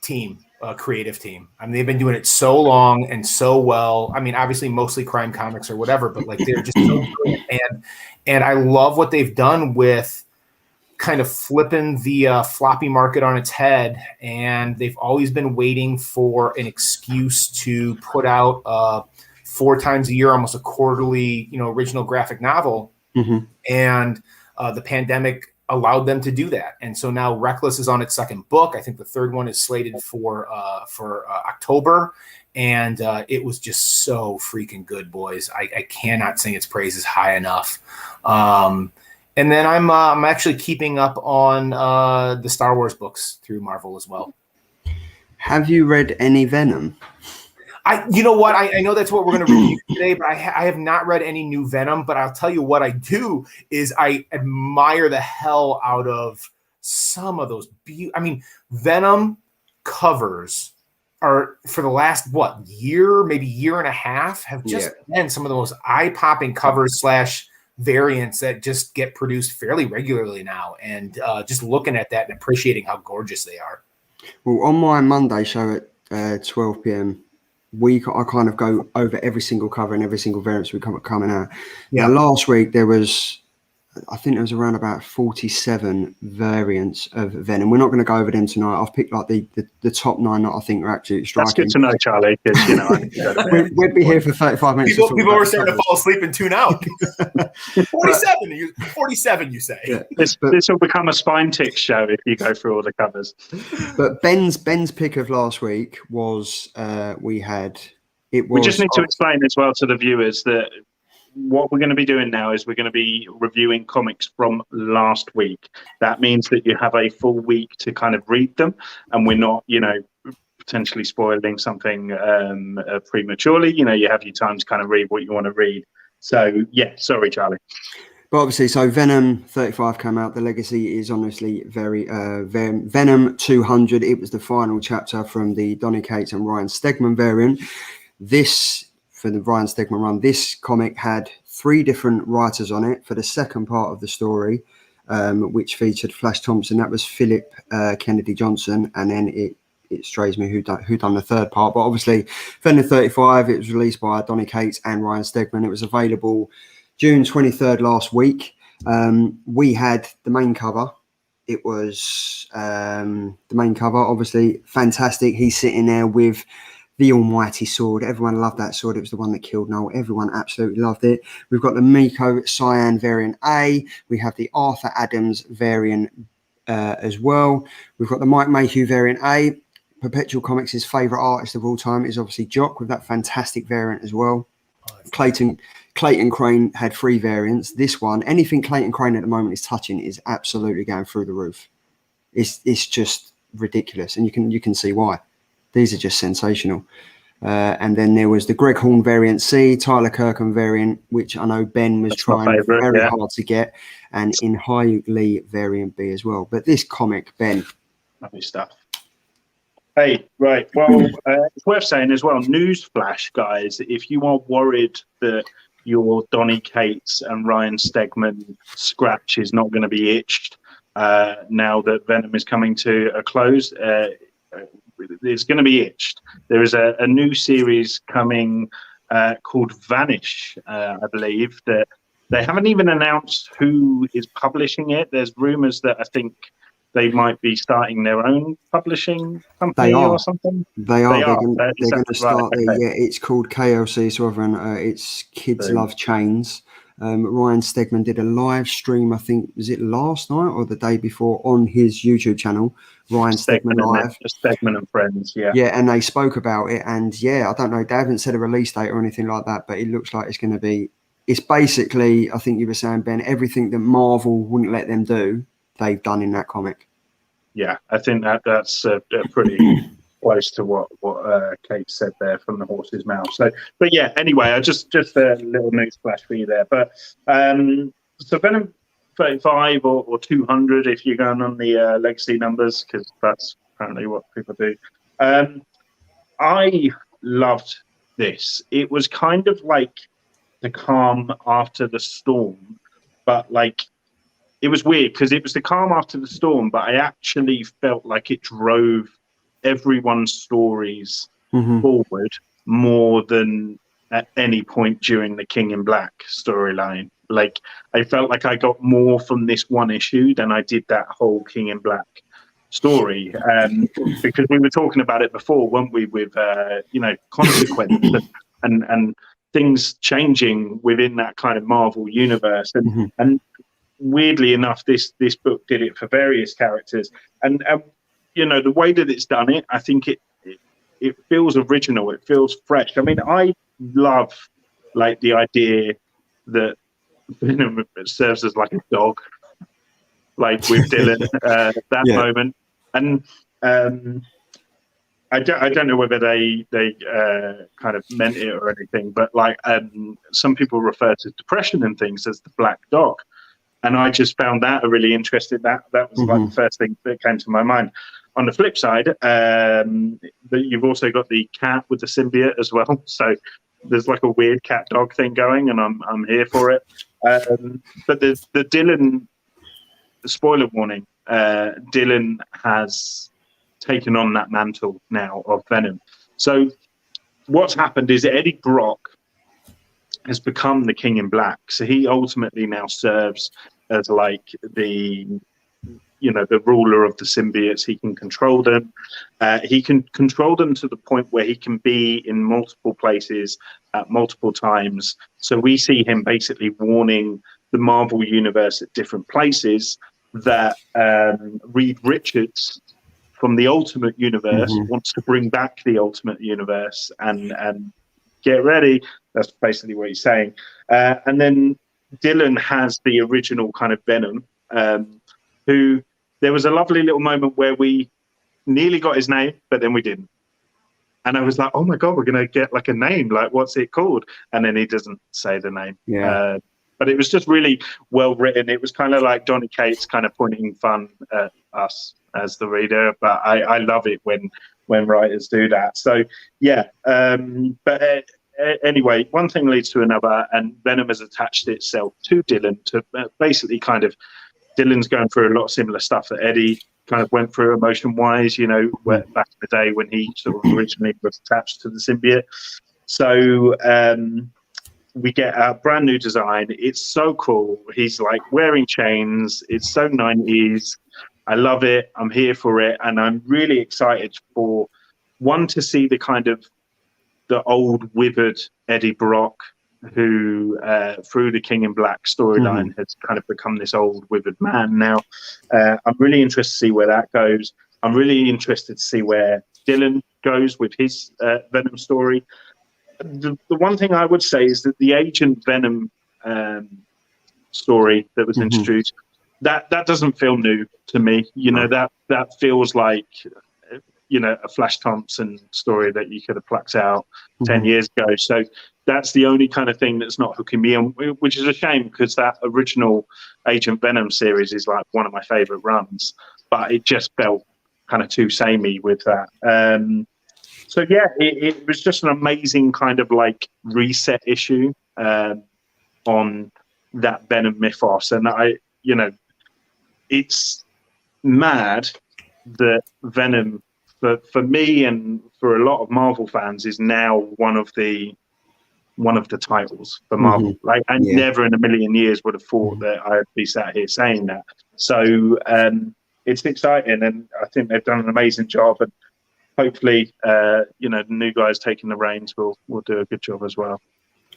team, creative team. I mean, they've been doing it so long and so well. I mean, obviously mostly crime comics or whatever, but like they're just so brilliant. And I love what they've done with kind of flipping the floppy market on its head. And they've always been waiting for an excuse to put out 4 times a year, almost a quarterly, original graphic novel. Mm-hmm. And the pandemic allowed them to do that. And so now Reckless is on its second book. I think the third one is slated for October. And it was just so freaking good, boys. I cannot sing its praises high enough. And then I'm actually keeping up on the Star Wars books through Marvel as well. Have you read any Venom? You know what? I know that's what we're going to review today, but I have not read any new Venom. But I'll tell you what I do is I admire the hell out of some of those. I mean, Venom covers are for the last year, maybe year and a half, have just been some of the most eye-popping covers / variants that just get produced fairly regularly now. And just looking at that and appreciating how gorgeous they are. Well, on my Monday show at 12 p.m. I kind of go over every single cover and every single variant we come coming out. Yeah. Now, last week there was, I think there was around about 47 variants of Venom. We're not going to go over them tonight. I've picked like the top 9 that I think are absolutely striking. That's good to know, Charlie, because we'd be here for 35 minutes. People were starting to fall asleep and tune out. 47, you say? Yeah. This will become a spine tick show if you go through all the covers. But Ben's pick of last week was we just need to explain as well to the viewers that what we're going to be doing now is we're going to be reviewing comics from last week. That means that you have a full week to kind of read them, and we're not, potentially spoiling something prematurely. You have your time to kind of read what you want to read. So, yeah, sorry, Charlie. But obviously, so Venom 35 came out. The legacy is honestly very Venom 200. It was the final chapter from the Donny Cates and Ryan Stegman variant. For the Ryan Stegman run, this comic had 3 different writers on it for the second part of the story, which featured Flash Thompson. That was Philip Kennedy Johnson, and then it strays me who done the third part. But obviously, Venom 35, it was released by Donny Cates and Ryan Stegman. It was available June 23rd last week. We had the main cover. It was the main cover, obviously fantastic. He's sitting there with the almighty sword. Everyone loved that sword. It was the one that killed Noel. Everyone absolutely loved it. We've got the Miko Cyan variant A. We have the Arthur Adams variant as well. We've got the Mike Mayhew variant A. Perpetual Comics' favourite artist of all time is obviously Jock with that fantastic variant as well. Clayton Crane had 3 variants. This one, anything Clayton Crane at the moment is touching is absolutely going through the roof. It's just ridiculous, and you can see why. These are just sensational. And then there was the Greg Horn variant C, Tyler Kirkham variant, which I know Ben was trying very hard to get, and in High Lee variant B as well. But this comic, Ben. Lovely stuff. Hey, right. Well, it's worth saying as well, newsflash, guys, if you are worried that your Donny Cates and Ryan Stegman scratch is not going to be itched now that Venom is coming to a close, it's going to be itched. There is a new series coming called Vanish, I believe, that they haven't even announced who is publishing it. There's rumors that I think they might be starting their own publishing company or something. They are. They're going to start there. Yeah, it's called KLC Sovereign. It's Kids Love Chains. Ryan Stegman did a live stream, I think, was it last night or the day before, on his YouTube channel, Ryan Stegman Live. Stegman and Friends, yeah. Yeah, and they spoke about it. And yeah, I don't know, they haven't said a release date or anything like that, but it looks like it's going to be, it's basically, I think you were saying, Ben, everything that Marvel wouldn't let them do, they've done in that comic. Yeah, I think that's pretty close to what Kate said there from the horse's mouth. So, but yeah, anyway, just a little news flash for you there. But so Venom 35 or 200, if you're going on the legacy numbers, because that's apparently what people do. I loved this. It was kind of like the calm after the storm, but like it was weird because it was the calm after the storm, but I actually felt like it drove everyone's stories forward more than at any point during the King in Black storyline. Like I felt like I got more from this one issue than I did that whole King in Black story, because we were talking about it before, weren't we, with consequence and things changing within that kind of Marvel universe, and weirdly enough, this book did it for various characters, and the way that it's done it, I think it feels original, it feels fresh. I mean, I love like the idea that Venom serves as like a dog, like with Dylan, that moment. And I don't know whether they kind of meant it or anything, but like some people refer to depression and things as the black dog, and I just found that a really interesting. That was like the first thing that came to my mind. On the flip side, you've also got the cat with the symbiote as well. So there's like a weird cat dog thing going, and I'm here for it. But the Dylan, spoiler warning, Dylan has taken on that mantle now of Venom. So what's happened is Eddie Brock has become the King in Black. So he ultimately now serves as like the ruler of the symbiotes. He can control them. He can control them to the point where he can be in multiple places at multiple times. So we see him basically warning the Marvel universe at different places that Reed Richards from the Ultimate Universe wants to bring back the Ultimate Universe and get ready. That's basically what he's saying. And then Dylan has the original kind of Venom, who there was a lovely little moment where we nearly got his name, but then we didn't. And I was like, oh my God, we're going to get like a name, like what's it called? And then he doesn't say the name. Yeah. But it was just really well written. It was kind of like Donny Cates kind of pointing fun at us as the reader. But I love it when writers do that. So, yeah. Anyway, one thing leads to another, and Venom has attached itself to Dylan to basically kind of, Dylan's going through a lot of similar stuff that Eddie kind of went through emotion-wise, where back in the day when he sort of originally was attached to the symbiote. So we get a brand new design. It's so cool. He's like wearing chains. It's so 90s. I love it. I'm here for it. And I'm really excited for, one, to see the kind of the old withered Eddie Brock, who through the King in Black storyline has kind of become this old withered man now. I'm really interested to see where that goes. I'm really interested to see where Dylan goes with his Venom story. The one thing I would say is that the Agent Venom story that was introduced, that doesn't feel new to me. That feels like a Flash Thompson story that you could have plucked out 10 years ago. So that's the only kind of thing that's not hooking me in, which is a shame, because that original Agent Venom series is like one of my favorite runs, but it just felt kind of too samey with that. So yeah, it was just an amazing kind of like reset issue on that Venom mythos. And it's mad that Venom, for me and for a lot of Marvel fans, is now one of the titles for Marvel. Like I never in a million years would have thought that I'd be sat here saying that. So it's exciting, and I think they've done an amazing job, and hopefully the new guys taking the reins will do a good job as well.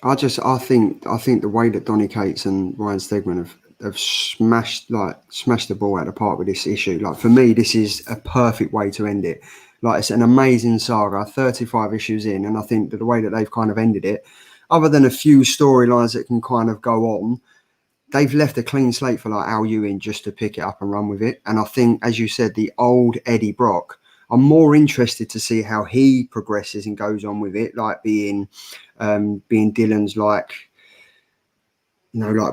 I think the way that Donny Cates and Ryan Stegman have smashed the ball out of the park with this issue. Like, for me, this is a perfect way to end it. Like, it's an amazing saga, 35 issues in, and I think that the way that they've kind of ended it, other than a few storylines that can kind of go on, they've left a clean slate for like Al Ewing just to pick it up and run with it. And I think, as you said, the old Eddie Brock, I'm more interested to see how he progresses and goes on with it, like being Dylan's like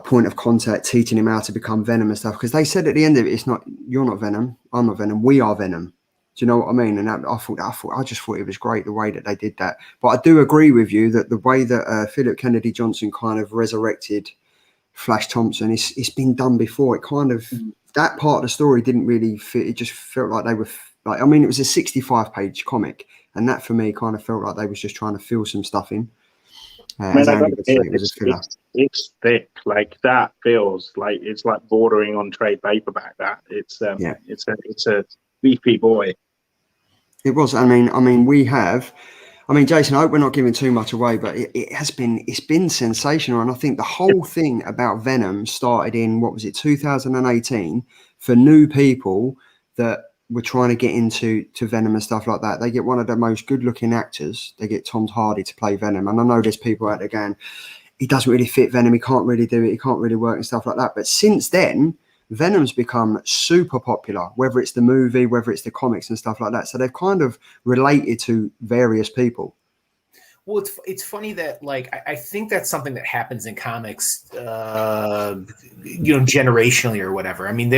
point of contact, teaching him how to become Venom and stuff. Because they said at the end of it, it's not, you're not Venom, I'm not Venom, we are Venom. Do you know what I mean? And I just thought it was great the way that they did that. But I do agree with you that the way that Philip Kennedy Johnson kind of resurrected Flash Thompson, it's been done before. It kind of that part of the story didn't really fit. It just felt like they were like, I mean, it was a 65-page comic, and that for me kind of felt like they was just trying to fill some stuff in. As Andy would say, it was a filler. It's thick, like that feels like it's like bordering on trade paperback. That it's a beefy boy. It was. I mean, we have. I mean, Jason, I hope we're not giving too much away, but it's been sensational. And I think the whole thing about Venom started in, what was it, 2018, for new people that were trying to get into Venom and stuff like that. They get one of the most good-looking actors. They get Tom Hardy to play Venom. And I know there's people out there going, he doesn't really fit Venom. He can't really do it. He can't really work and stuff like that. But since then, Venom's become super popular, whether it's the movie, whether it's the comics and stuff like that. So they've kind of related to various people. Well, it's funny that, like, I think that's something that happens in comics, generationally or whatever. I mean,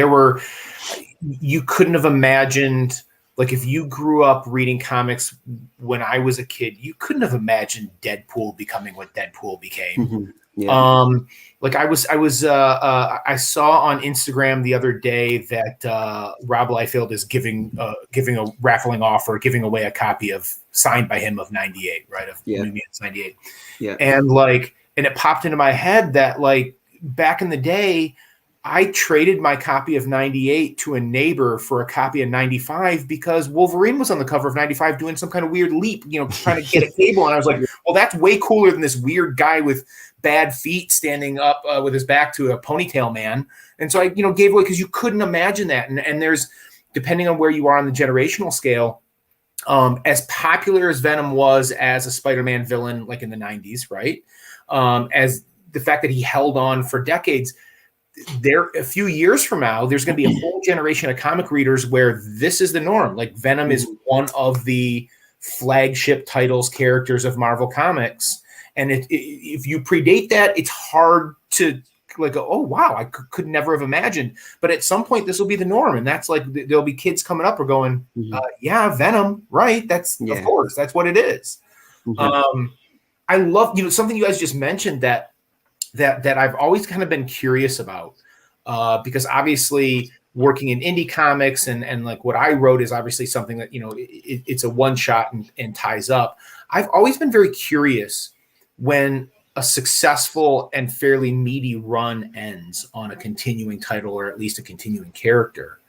you couldn't have imagined, like, if you grew up reading comics when I was a kid, you couldn't have imagined Deadpool becoming what Deadpool became. Mm-hmm. Yeah. Like I saw on Instagram the other day that Rob Liefeld is giving raffling off or giving away a copy of signed by him of 98, right? Of New Mutants 98. Yeah. And it popped into my head that, like, back in the day, I traded my copy of 98 to a neighbor for a copy of 95 because Wolverine was on the cover of 95 doing some kind of weird leap, trying to get a cable. And I was like, well, that's way cooler than this weird guy with bad feet standing up with his back to a ponytail man. And so I, gave away because you couldn't imagine that. And there's, depending on where you are on the generational scale, as popular as Venom was as a Spider-Man villain, like in the 90s, right? As the fact that he held on for decades, a few years from now, there's going to be a whole generation of comic readers where this is the norm. Like, Venom is one of the flagship titles, characters of Marvel Comics. And if you predate that, it's hard to like go, oh, wow, I could never have imagined. But at some point, this will be the norm. And that's like, there'll be kids coming up or going, yeah, Venom, right? That's, of course, that's what it is. Mm-hmm. I love, something you guys just mentioned that I've always kind of been curious about, because obviously working in indie comics and like what I wrote is obviously something that, it's a one shot and ties up. I've always been very curious when a successful and fairly meaty run ends on a continuing title or at least a continuing character.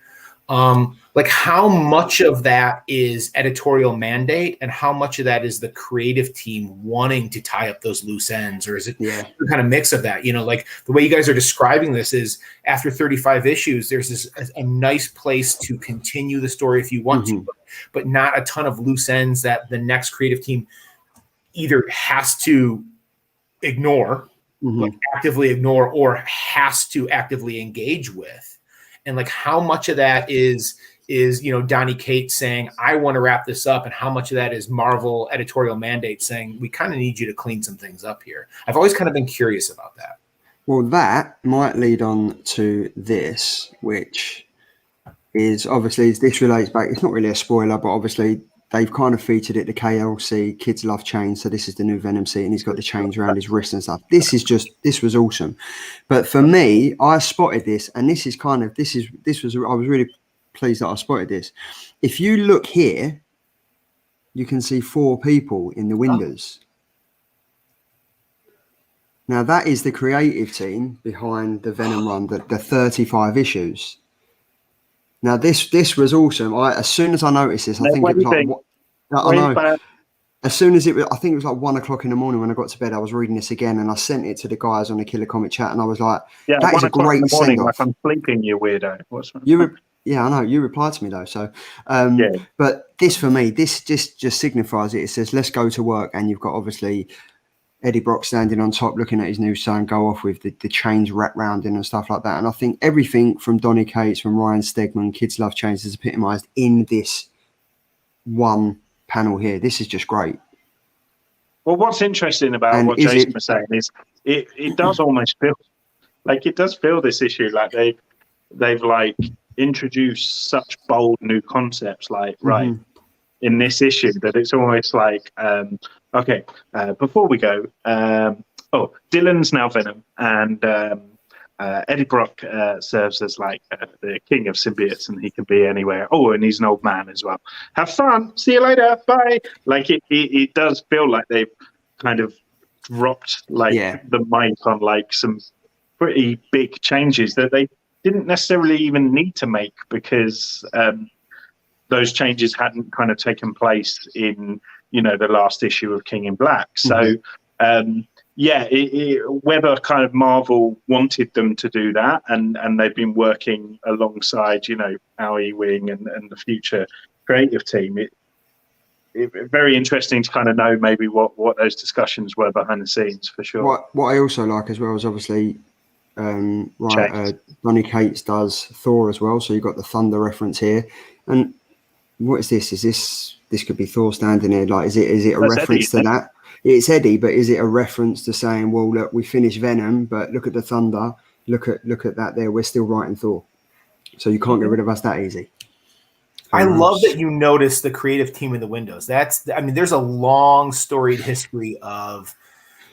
Like, how much of that is editorial mandate and how much of that is the creative team wanting to tie up those loose ends? Or is it some kind of mix of that? Like the way you guys are describing this is after 35 issues, there's a nice place to continue the story if you want to, but not a ton of loose ends that the next creative team either has to ignore, like actively ignore, or has to actively engage with. And like, how much of that is Donny Cates saying, I want to wrap this up, and how much of that is Marvel editorial mandate saying, we kind of need you to clean some things up here? I've always kind of been curious about that. Well, that might lead on to this, which is obviously, this relates back, it's not really a spoiler, but obviously they've kind of featured it, the KLC, Kids Love Chains. So this is the new Venom suit, and he's got the chains around his wrist and stuff. This was awesome. But for me, I spotted this, and I was really pleased that I spotted this. If you look here, you can see 4 people in the windows. Now, that is the creative team behind the Venom run, the 35 issues. Now, this was awesome. As soon as I noticed this, I think it was like, I know. As soon as I think it was like 1 o'clock in the morning when I got to bed, I was reading this again, and I sent it to the guys on the Killer Comic chat, and I was like, that is a great send-off. Like, I'm sleeping, you weirdo. Yeah, I know. You replied to me, though. So, but this, for me, this just signifies it. It says, let's go to work, and you've got, obviously, Eddie Brock standing on top looking at his new son go off with the chains wrapped round him and stuff like that. And I think everything from Donny Cates, from Ryan Stegman, Kids Love Chains is epitomised in this one panel here. This is just great. Well, what's interesting about what Jason was saying is it does almost feel like, it does feel this issue like they've like, introduce such bold new concepts, like right in this issue, that it's almost like okay, before we go, Dylan's now Venom, and Eddie Brock serves as like the king of symbiotes, and he can be anywhere. Oh, and he's an old man as well. Have fun. See you later. Bye. Like it does feel like they've kind of dropped like the mic on like some pretty big changes that they didn't necessarily even need to make, because those changes hadn't kind of taken place in, you know, the last issue of King in Black. So whether kind of Marvel wanted them to do that, and they've been working alongside, you know, Al Ewing and the future creative team, it very interesting to kind of know maybe what those discussions were behind the scenes, for sure. What I also like as well is obviously Donny Cates does Thor as well, so you've got the Thunder reference here. And what is this? This could be Thor standing here. Like, is it a reference to that? It's Eddie, but is it a reference to saying, well, look, we finished Venom, but look at the Thunder, look at that there, we're still writing Thor, so you can't get rid of us that easy. I love that you notice the creative team in the windows. There's a long storied history of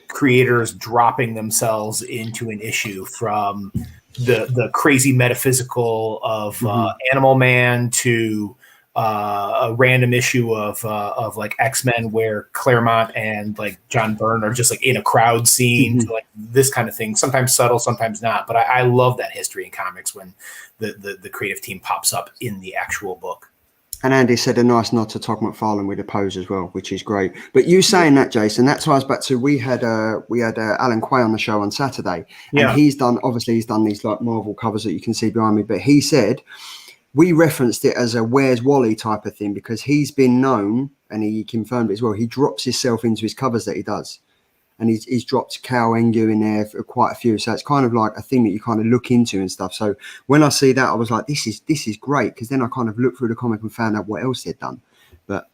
creators dropping themselves into an issue, from the crazy metaphysical of Animal Man to a random issue of like X-Men where Claremont and like John Byrne are just like in a crowd scene, to like this kind of thing, sometimes subtle, sometimes not. But I love that history in comics when the creative team pops up in the actual book. And Andy said a nice nod to Todd McFarlane with a pose as well, which is great. But you saying that, Jason, that ties back to we had Alan Quay on the show on Saturday, and he's done these like Marvel covers that you can see behind me. But he said we referenced it as a Where's Wally type of thing, because he's been known, and he confirmed it as well. He drops himself into his covers that he does. And he's dropped Cal Engu in there for quite a few. So it's kind of like a thing that you kind of look into and stuff. So when I see that, I was like, this is great, because then I kind of looked through the comic and found out what else they'd done. But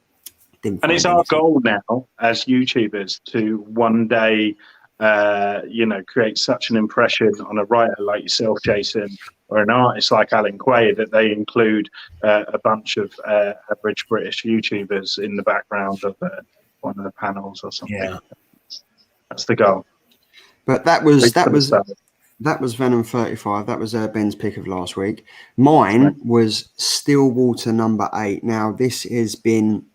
didn't. And it's our goal now as YouTubers to one day, create such an impression on a writer like yourself, Jason, or an artist like Alan Quay, that they include a bunch of average British YouTubers in the background of one of the panels or something. Yeah. That's the goal. But that was Venom 35. That was Ben's pick of last week. Mine was Stillwater number 8. Now this has been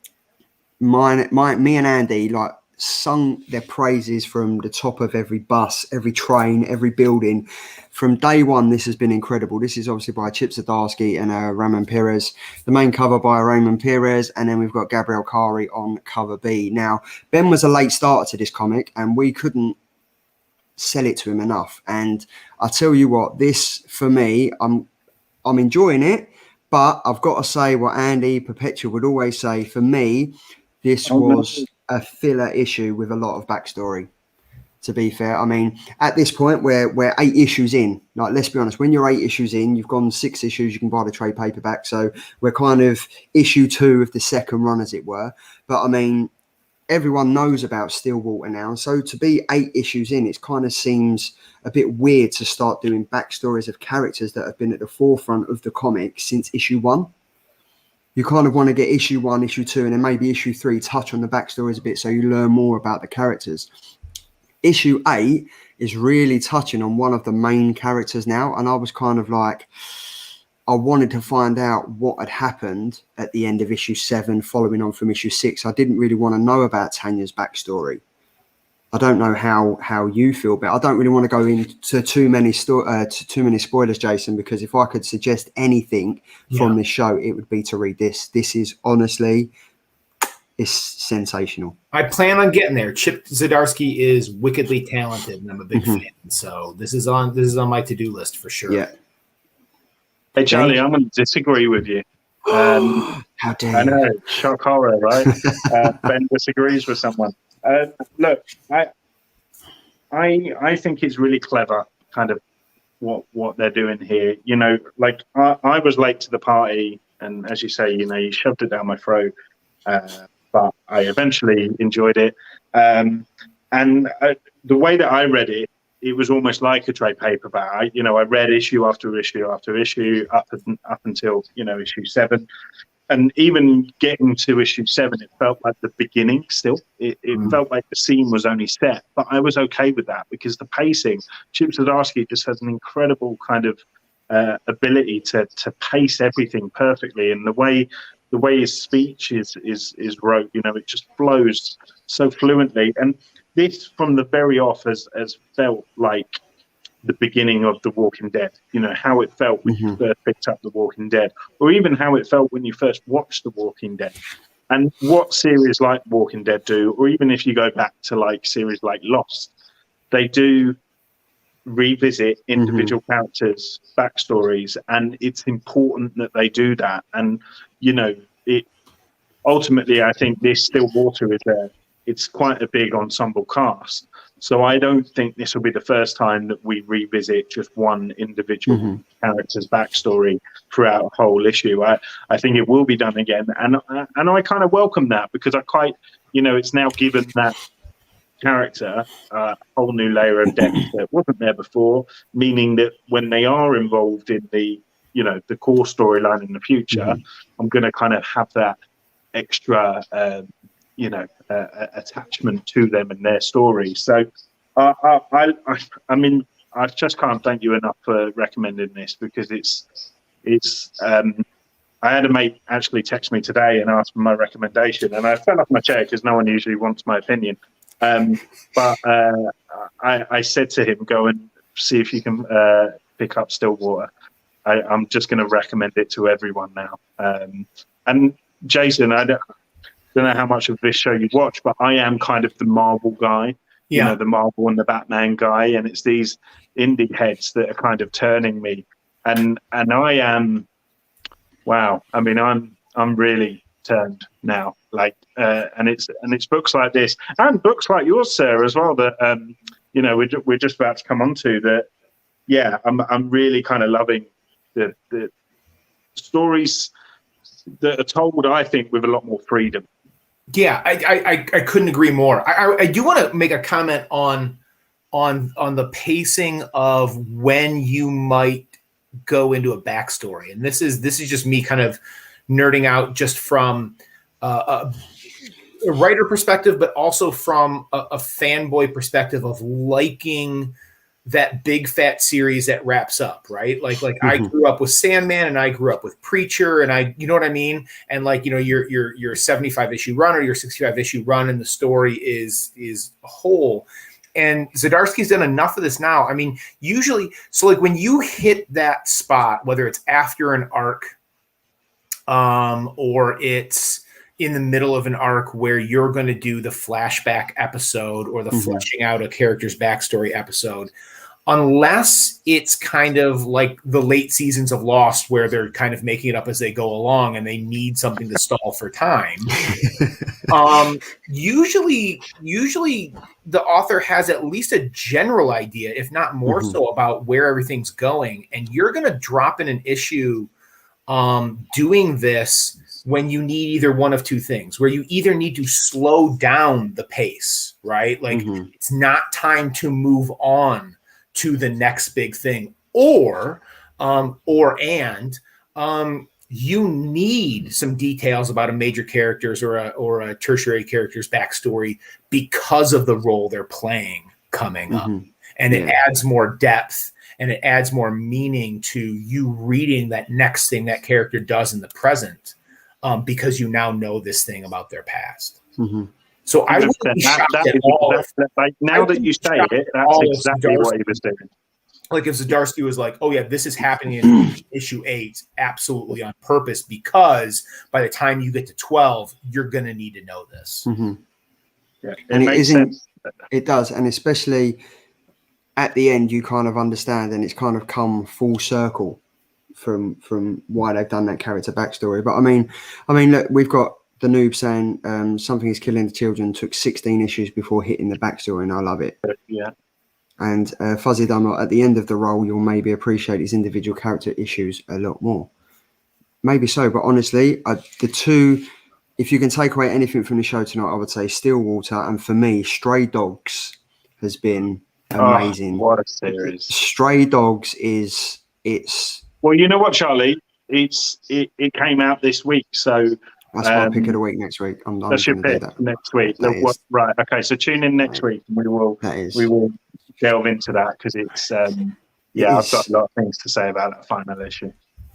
me and Andy like sung their praises from the top of every bus, every train, every building. From day one, this has been incredible. This is obviously by Chip Zdarsky and Ramon Perez. The main cover by Ramon Perez, and then we've got Gabriel Kari on cover B. Now, Ben was a late starter to this comic, and we couldn't sell it to him enough. And I tell you what, this for me, I'm enjoying it, but I've got to say what Andy Perpetual would always say. For me, this was a filler issue with a lot of backstory. To be fair, I mean, at this point, we're 8 issues in. Like, let's be honest, when you're 8 issues in, you've gone 6 issues, you can buy the trade paperback. So we're kind of issue 2 of the second run, as it were. But I mean, everyone knows about Stillwater now. So to be 8 issues in, it kind of seems a bit weird to start doing backstories of characters that have been at the forefront of the comic since issue 1. You kind of want to get issue 1, issue 2, and then maybe issue 3 touch on the backstories a bit so you learn more about the characters. Issue 8 is really touching on one of the main characters now, and I was kind of like, I wanted to find out what had happened at the end of issue 7, following on from issue 6. I didn't really want to know about Tanya's backstory. I don't know how you feel, but I don't really want to go into too many spoilers, Jason, because if I could suggest anything from this show, it would be to read this. This is honestly, it's sensational. I plan on getting there. Chip Zdarsky is wickedly talented, and I'm a big fan. So this is on my to-do list for sure. Yeah. Hey Charlie, I'm going to disagree with you. How dare you? I know, shock horror, right? Ben disagrees with someone. Look, I think it's really clever, kind of what they're doing here. You know, like I was late to the party, and as you say, you know, you shoved it down my throat. But I eventually enjoyed it. And the way that I read it it was almost like a trade paperback. I read issue after issue after issue up until issue 7. And even getting to issue 7, it felt like the beginning still. It felt like the scene was only set, but I was okay with that because the pacing, Chip Zdarsky just has an incredible kind of ability to pace everything perfectly. And the way his speech is wrote, it just flows so fluently. And this from the very off has felt like the beginning of The Walking Dead, how it felt when you first picked up The Walking Dead, or even how it felt when you first watched The Walking Dead. And what series like Walking Dead do, or even if you go back to like series like Lost, they do revisit individual characters' backstories, and it's important that they do that. And it ultimately, I think this Stillwater it's quite a big ensemble cast. So I don't think this will be the first time that we revisit just one individual character's backstory throughout a whole issue. I think it will be done again, and I kind of welcome that because I quite, it's now given that character a whole new layer of depth that wasn't there before. Meaning that when they are involved in the the core storyline in the future, I'm going to kind of have that extra attachment to them and their story. So I mean, I just can't thank you enough for recommending this because it's I had a mate actually text me today and ask for my recommendation, and I fell off my chair because no one usually wants my opinion. But I said to him, go and see if you can pick up Stillwater. I'm just going to recommend it to everyone now. And Jason, I don't know how much of this show you watch, but I am kind of the Marvel guy, the Marvel and the Batman guy, and it's these indie heads that are kind of turning me, and I am, wow. I mean, I'm really turned now, like, and it's books like this and books like yours, Sarah, as well that we're just about to come on to that. Yeah, I'm really kind of loving the stories that are told, I think, with a lot more freedom. Yeah, I couldn't agree more. I do want to make a comment on the pacing of when you might go into a backstory, and this is just me kind of nerding out just from a writer perspective, but also from a fanboy perspective of liking that big fat series that wraps up, right? Like I grew up with Sandman and I grew up with Preacher, and you know what I mean? And like, your 75 issue run or your 65 issue run and the story is a whole. And Zdarsky's done enough of this now. I mean, usually, so like when you hit that spot, whether it's after an arc, or it's in the middle of an arc where you're going to do the flashback episode or the fleshing out a character's backstory episode, unless it's kind of like the late seasons of Lost where they're kind of making it up as they go along and they need something to stall for time. Usually the author has at least a general idea, if not more so, about where everything's going. And you're going to drop in an issue doing this when you need either one of two things, where you either need to slow down the pace, right? Like it's not time to move on to the next big thing, or you need some details about a major character's or a tertiary character's backstory because of the role they're playing coming up. And it adds more depth and it adds more meaning to you reading that next thing that character does in the present, because you now know this thing about their past. So I wouldn't be shocked at all. Now that you say it, that's exactly what he was doing. Like if Zdarsky was like, oh yeah, this is happening in issue 8, absolutely on purpose, because by the time you get to 12, you're going to need to know this. Yeah, and it does. And especially at the end, you kind of understand, and it's kind of come full circle from why they've done that character backstory. But I mean, look, we've got the noob saying Something is Killing the Children took 16 issues before hitting the backstory, and I love it. Yeah. And Fuzzy Dunlop, at the end of the role, you'll maybe appreciate his individual character issues a lot more. Maybe so, but honestly, the two, if you can take away anything from the show tonight, I would say Stillwater, and for me, Stray Dogs has been amazing. Oh, what a series! Stray Dogs is it's. Well, you know what, Charlie? It came out this week, so That's my pick of the week next week. I'm that's your going to do pick that next week. That is. Right? Okay, so tune in next week, and we will delve into that because it's I've got a lot of things to say about that final issue.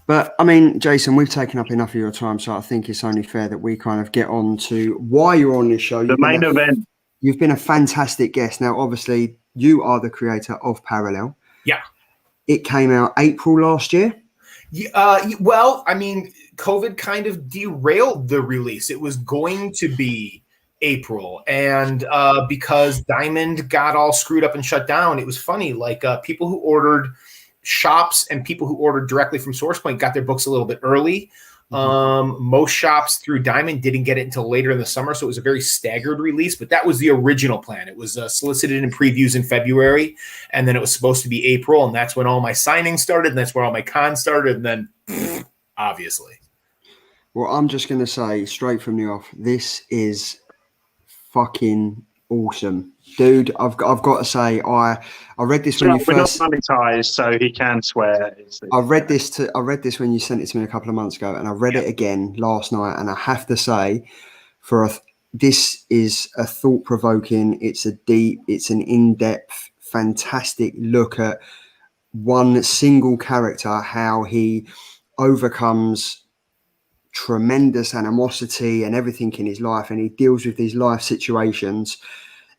But I mean, Jason, we've taken up enough of your time, so I think it's only fair that we kind of get on to why you're on this show. The main event. You've been a fantastic guest. Now, obviously, you are the creator of Parallel. Yeah. It came out April last year. Well, I mean, COVID kind of derailed the release. It was going to be April, and because Diamond got all screwed up and shut down, it was funny. Like people who ordered shops and people who ordered directly from SourcePoint got their books a little bit early. Most shops through Diamond didn't get it until later in the summer, so it was a very staggered release, but that was the original plan. It was solicited in previews in February, and then it was supposed to be April, and that's when all my signings started, and that's where all my cons started, and then obviously. Well, I'm just going to say straight from the off, this is fucking awesome. Dude, I've got to say, I read this when you first. We're not monetized, so he can swear. I read this when you sent it to me a couple of months ago, and I read it again last night. And I have to say, this is a thought-provoking. It's an in-depth, fantastic look at one single character, how he overcomes tremendous animosity and everything in his life, and he deals with these life situations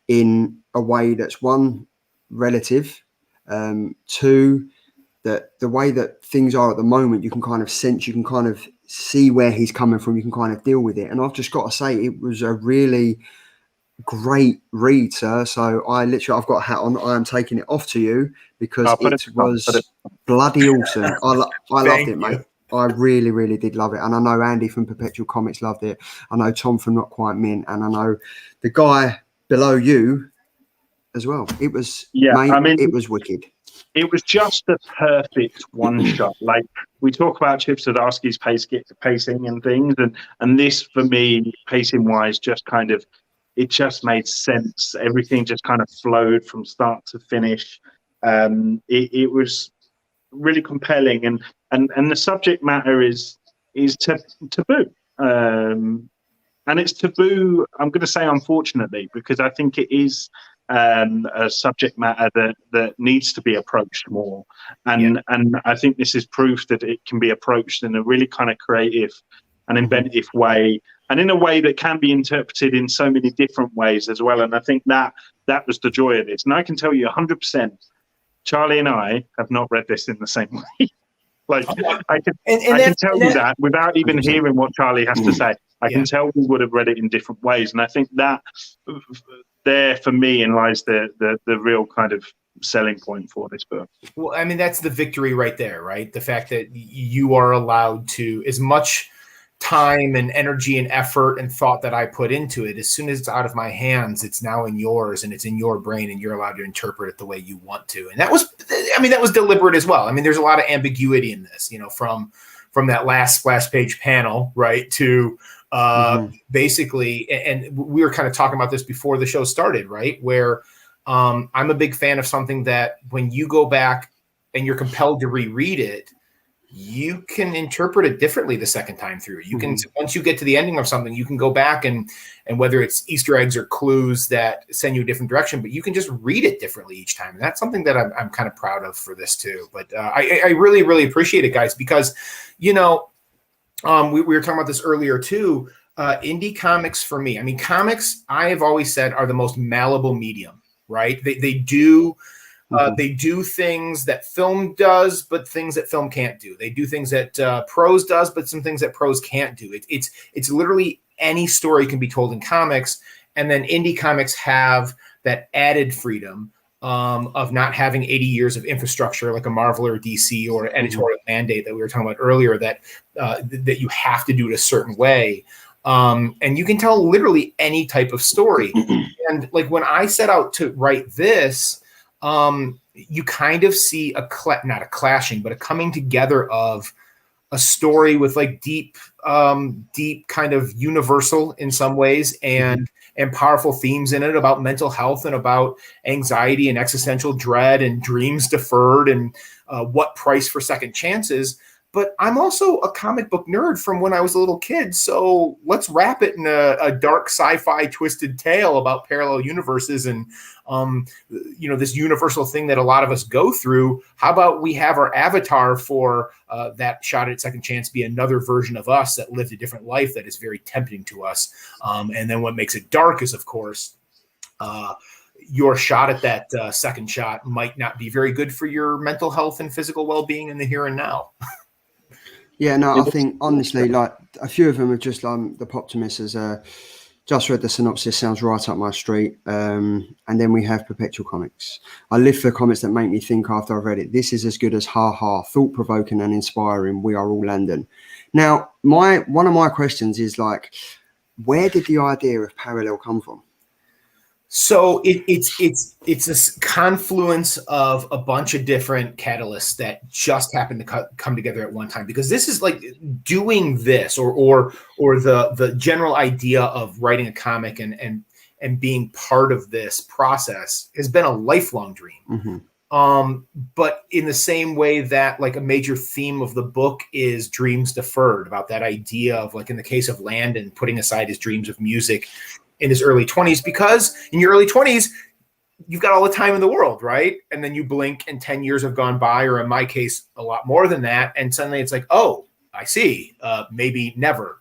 in a way that's one, relative, two, that the way that things are at the moment, you can kind of sense, you can kind of see where he's coming from, you can kind of deal with it. And I've just got to say, it was a really great read, sir. So I've got a hat on. I am taking it off to you because it was bloody awesome. I loved it, mate. I really, really did love it. And I know Andy from Perpetual Comics loved it. I know Tom from Not Quite Mint. And I know the guy below you as well. It was, it was wicked. It was just the perfect one shot. Like we talk about Chip Zdarsky's pacing and things, and this for me, pacing wise, just kind of, it just made sense. Everything just kind of flowed from start to finish. It was really compelling, and the subject matter is taboo. And it's taboo, I'm going to say unfortunately, because I think it is a subject matter that needs to be approached more. And I think this is proof that it can be approached in a really kind of creative and inventive way, and in a way that can be interpreted in so many different ways as well. And I think that was the joy of this. And I can tell you 100%, Charlie and I have not read this in the same way. Like I can tell you that without even hearing what Charlie has to say. I can tell we would have read it in different ways, and I think that there for me lies the real kind of selling point for this book. Well, I mean, that's the victory right there, right? The fact that you are allowed to, as much time and energy and effort and thought that I put into it, as soon as it's out of my hands, it's now in yours and it's in your brain, and you're allowed to interpret it the way you want to. And that was deliberate as well. I mean, there's a lot of ambiguity in this, from that last splash page panel, right, to basically, and we were kind of talking about this before the show started, right, where I'm a big fan of something that when you go back and you're compelled to reread it, you can interpret it differently the second time through. You can, once you get to the ending of something, you can go back and whether it's Easter eggs or clues that send you a different direction, but you can just read it differently each time. And that's something that I'm kind of proud of for this too. But I really, really appreciate it, guys, because, we were talking about this earlier too. Indie comics for me, I mean, comics, I have always said, are the most malleable medium, right? They do things that film does, but things that film can't do. They do things that prose does, but some things that prose can't do. It's literally any story can be told in comics, and then indie comics have that added freedom of not having 80 years of infrastructure like a Marvel or DC or editorial mandate that we were talking about earlier, that you have to do it a certain way. And you can tell literally any type of story. And like when I set out to write this, you kind of see not a clashing, but a coming together of a story with like deep kind of universal in some ways and powerful themes in it about mental health and about anxiety and existential dread and dreams deferred and what price for second chances. But I'm also a comic book nerd from when I was a little kid. So let's wrap it in a dark sci-fi twisted tale about parallel universes and, this universal thing that a lot of us go through. How about we have our avatar for that shot at second chance be another version of us that lived a different life that is very tempting to us. And then what makes it dark is, of course, your shot at that second shot might not be very good for your mental health and physical well-being in the here and now. Yeah, no, I think honestly, like a few of them are just the Poptimus as just read the synopsis, sounds right up my street. And then we have Perpetual Comics. I live for comics that make me think after I've read it. This is as good as Ha Ha, thought-provoking and inspiring. We are all Landon. Now, one of my questions is like, where did the idea of parallel come from? So it's this confluence of a bunch of different catalysts that just happen to come together at one time, because this is like doing this or the general idea of writing a comic and being part of this process has been a lifelong dream. But in the same way that like a major theme of the book is dreams deferred, about that idea of like in the case of Landon putting aside his dreams of music in his early 20s, because in your early 20s, you've got all the time in the world, right? And then you blink and 10 years have gone by, or in my case, a lot more than that. And suddenly it's like, oh, I see, maybe never.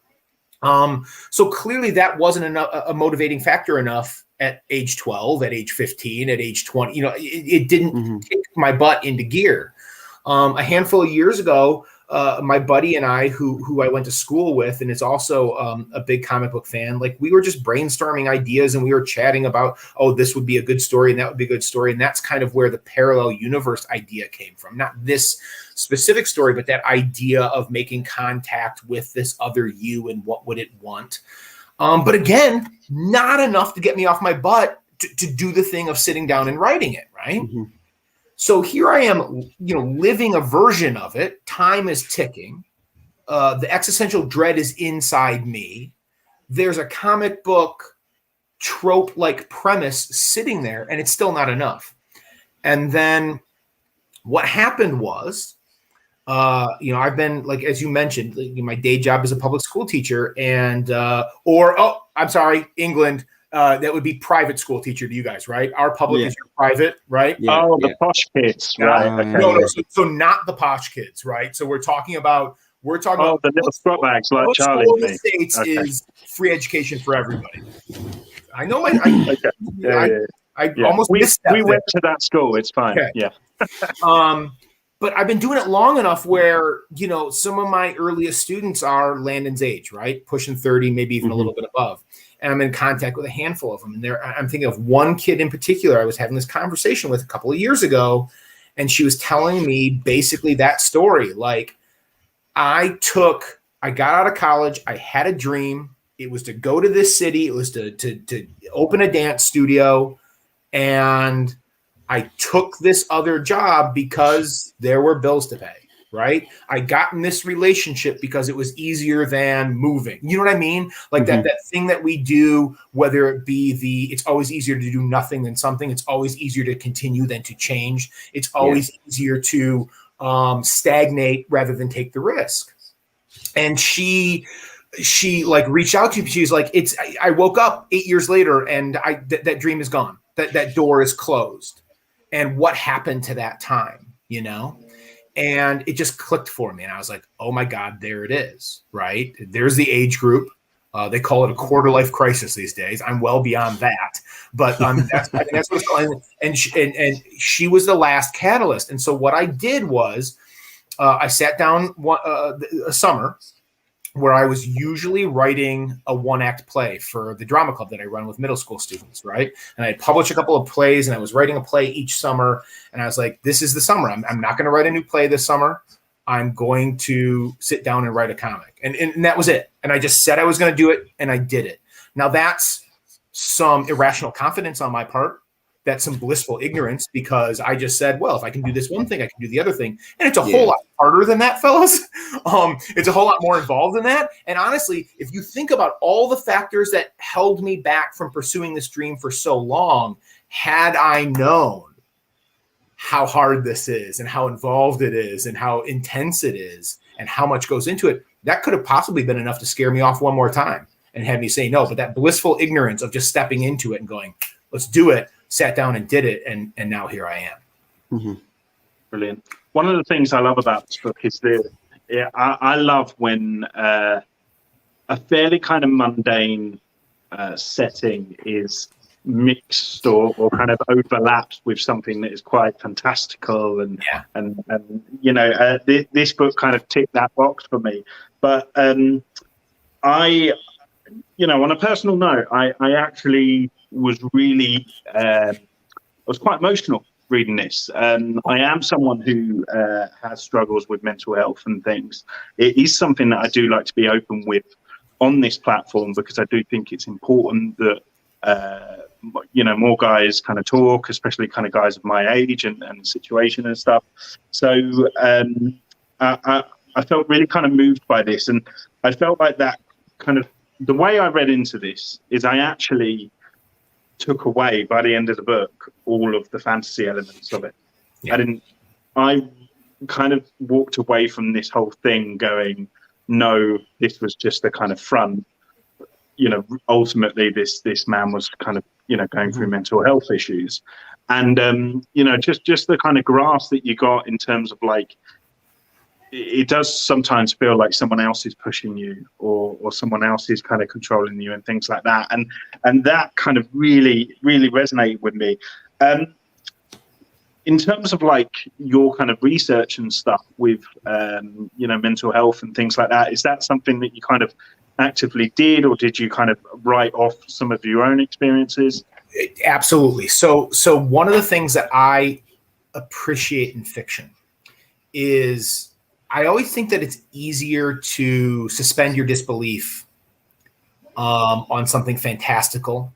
So clearly that wasn't a motivating factor enough at age 12, at age 15, at age 20. It didn't kick my butt into gear. A handful of years ago, my buddy and I, who I went to school with, and is also a big comic book fan, like we were just brainstorming ideas and we were chatting about, oh, this would be a good story and that would be a good story. And that's kind of where the parallel universe idea came from. Not this specific story, but that idea of making contact with this other you and what would it want. But again, not enough to get me off my butt to do the thing of sitting down and writing it, right? So here I am, living a version of it. Time is ticking. The existential dread is inside me. There's a comic book trope-like premise sitting there, and it's still not enough. And then what happened was, I've been, like, as you mentioned, my day job is a public school teacher, and England. That would be private school teacher to you guys, right? Our public is your private, right? Yeah. Oh, the posh kids, right? Okay. No, so not the posh kids, right? So we're talking about the little scrub bags like Charlie. School in the States is free education for everybody. I know I almost missed that. We went to that school. It's fine. Okay. Yeah. But I've been doing it long enough where, some of my earliest students are Landon's age, right? Pushing 30, maybe even a little bit above. And I'm in contact with a handful of them. And I'm thinking of one kid in particular I was having this conversation with a couple of years ago. And she was telling me basically that story. Like, I got out of college. I had a dream. It was to go to this city. It was to open a dance studio. And I took this other job because there were bills to pay, right? I got in this relationship because it was easier than moving. You know what I mean? Like that thing that we do, whether it be it's always easier to do nothing than something. It's always easier to continue than to change. It's always easier to stagnate rather than take the risk. And she like reached out to me. She's like, I woke up 8 years later and that dream is gone. That door is closed. And what happened to that time, And it just clicked for me. And I was like, oh my God, there it is, right? There's the age group. They call it a quarter life crisis these days. I'm well beyond that. But that's what's going on. And she was the last catalyst. And so what I did was I sat down a summer where I was usually writing a one-act play for the drama club that I run with middle school students, right? And I published a couple of plays, and I was writing a play each summer. And I was like, this is the summer. I'm not going to write a new play this summer. I'm going to sit down and write a comic. And that was it. And I just said I was going to do it, and I did it. Now, that's some irrational confidence on my part. that's some blissful ignorance because I just said, well, if I can do this one thing, I can do the other thing. And it's a whole lot harder than that, fellas. It's a whole lot more involved than that. And honestly, if you think about all the factors that held me back from pursuing this dream for so long, had I known how hard this is and how involved it is and how intense it is and how much goes into it, that could have possibly been enough to scare me off one more time and have me say no. But that blissful ignorance of just stepping into it and going, let's do it, sat down and did it, and now here I am. Mm-hmm. Brilliant. One of the things I love about this book is I love when a fairly kind of mundane setting is mixed or kind of overlaps with something that is quite fantastical and this book kind of ticked that box for me. But I on a personal note, I actually was really I was quite emotional reading this. I am someone who has struggles with mental health and things. It is something that I do like to be open with on this platform because I do think it's important that more guys kind of talk, especially kind of guys of my age and situation and stuff. So I felt really kind of moved by this, and I felt like that kind of the way I read into this is I actually took away by the end of the book all of the fantasy elements of it. I kind of walked away from this whole thing going, no, this was just a kind of front. Ultimately this man was kind of going through mental health issues, and just the kind of grasp that you got in terms of like, it does sometimes feel like someone else is pushing you or someone else is kind of controlling you and things like that. And that kind of really, really resonated with me. In terms of like your kind of research and stuff with, mental health and things like that, is that something that you kind of actively did, or did you kind of write off some of your own experiences? Absolutely. So one of the things that I appreciate in fiction is I always think that it's easier to suspend your disbelief on something fantastical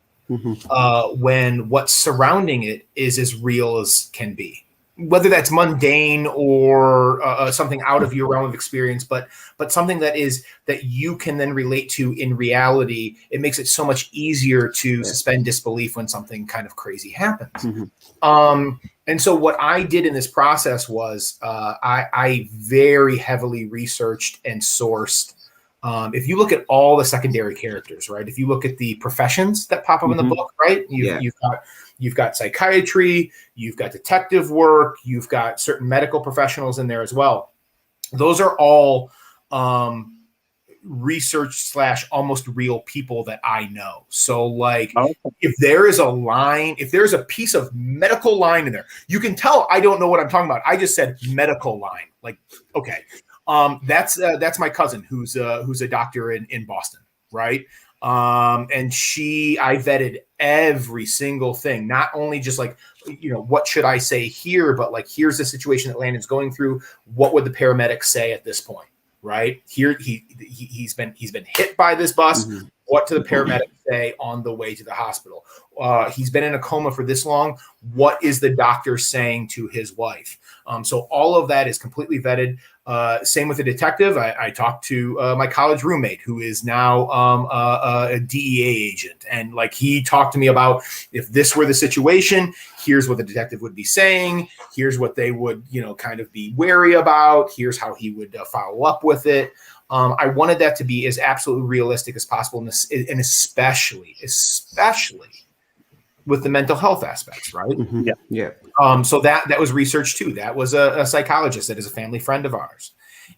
when what's surrounding it is as real as can be, whether that's mundane or something out of your realm of experience, but something that you can then relate to in reality. It makes it so much easier to suspend disbelief when something kind of crazy happens. And so what I did in this process was I very heavily researched and sourced. If you look at all the secondary characters, right? If you look at the professions that pop up in the book, right? You've got psychiatry, you've got detective work, you've got certain medical professionals in there as well. Those are all research / almost real people that I know. So like if there is a piece of medical line in there, you can tell I don't know what I'm talking about. I just said medical line. Like, okay. That's my cousin who's a doctor in Boston, right? And I vetted every single thing, not only just like, what should I say here, but like, here's the situation that Landon's going through. What would the paramedics say at this point? Right here, he's been hit by this bus. What do the paramedics say on the way to the hospital? He's been in a coma for this long. What is the doctor saying to his wife? So all of that is completely vetted. Same with the detective. I talked to my college roommate who is now a DEA agent. And like, he talked to me about if this were the situation, here's what the detective would be saying. Here's what they would, kind of be wary about. Here's how he would follow up with it. I wanted that to be as absolutely realistic as possible. And especially with the mental health aspects, right? Yeah. So that was research too. That was a psychologist that is a family friend of ours.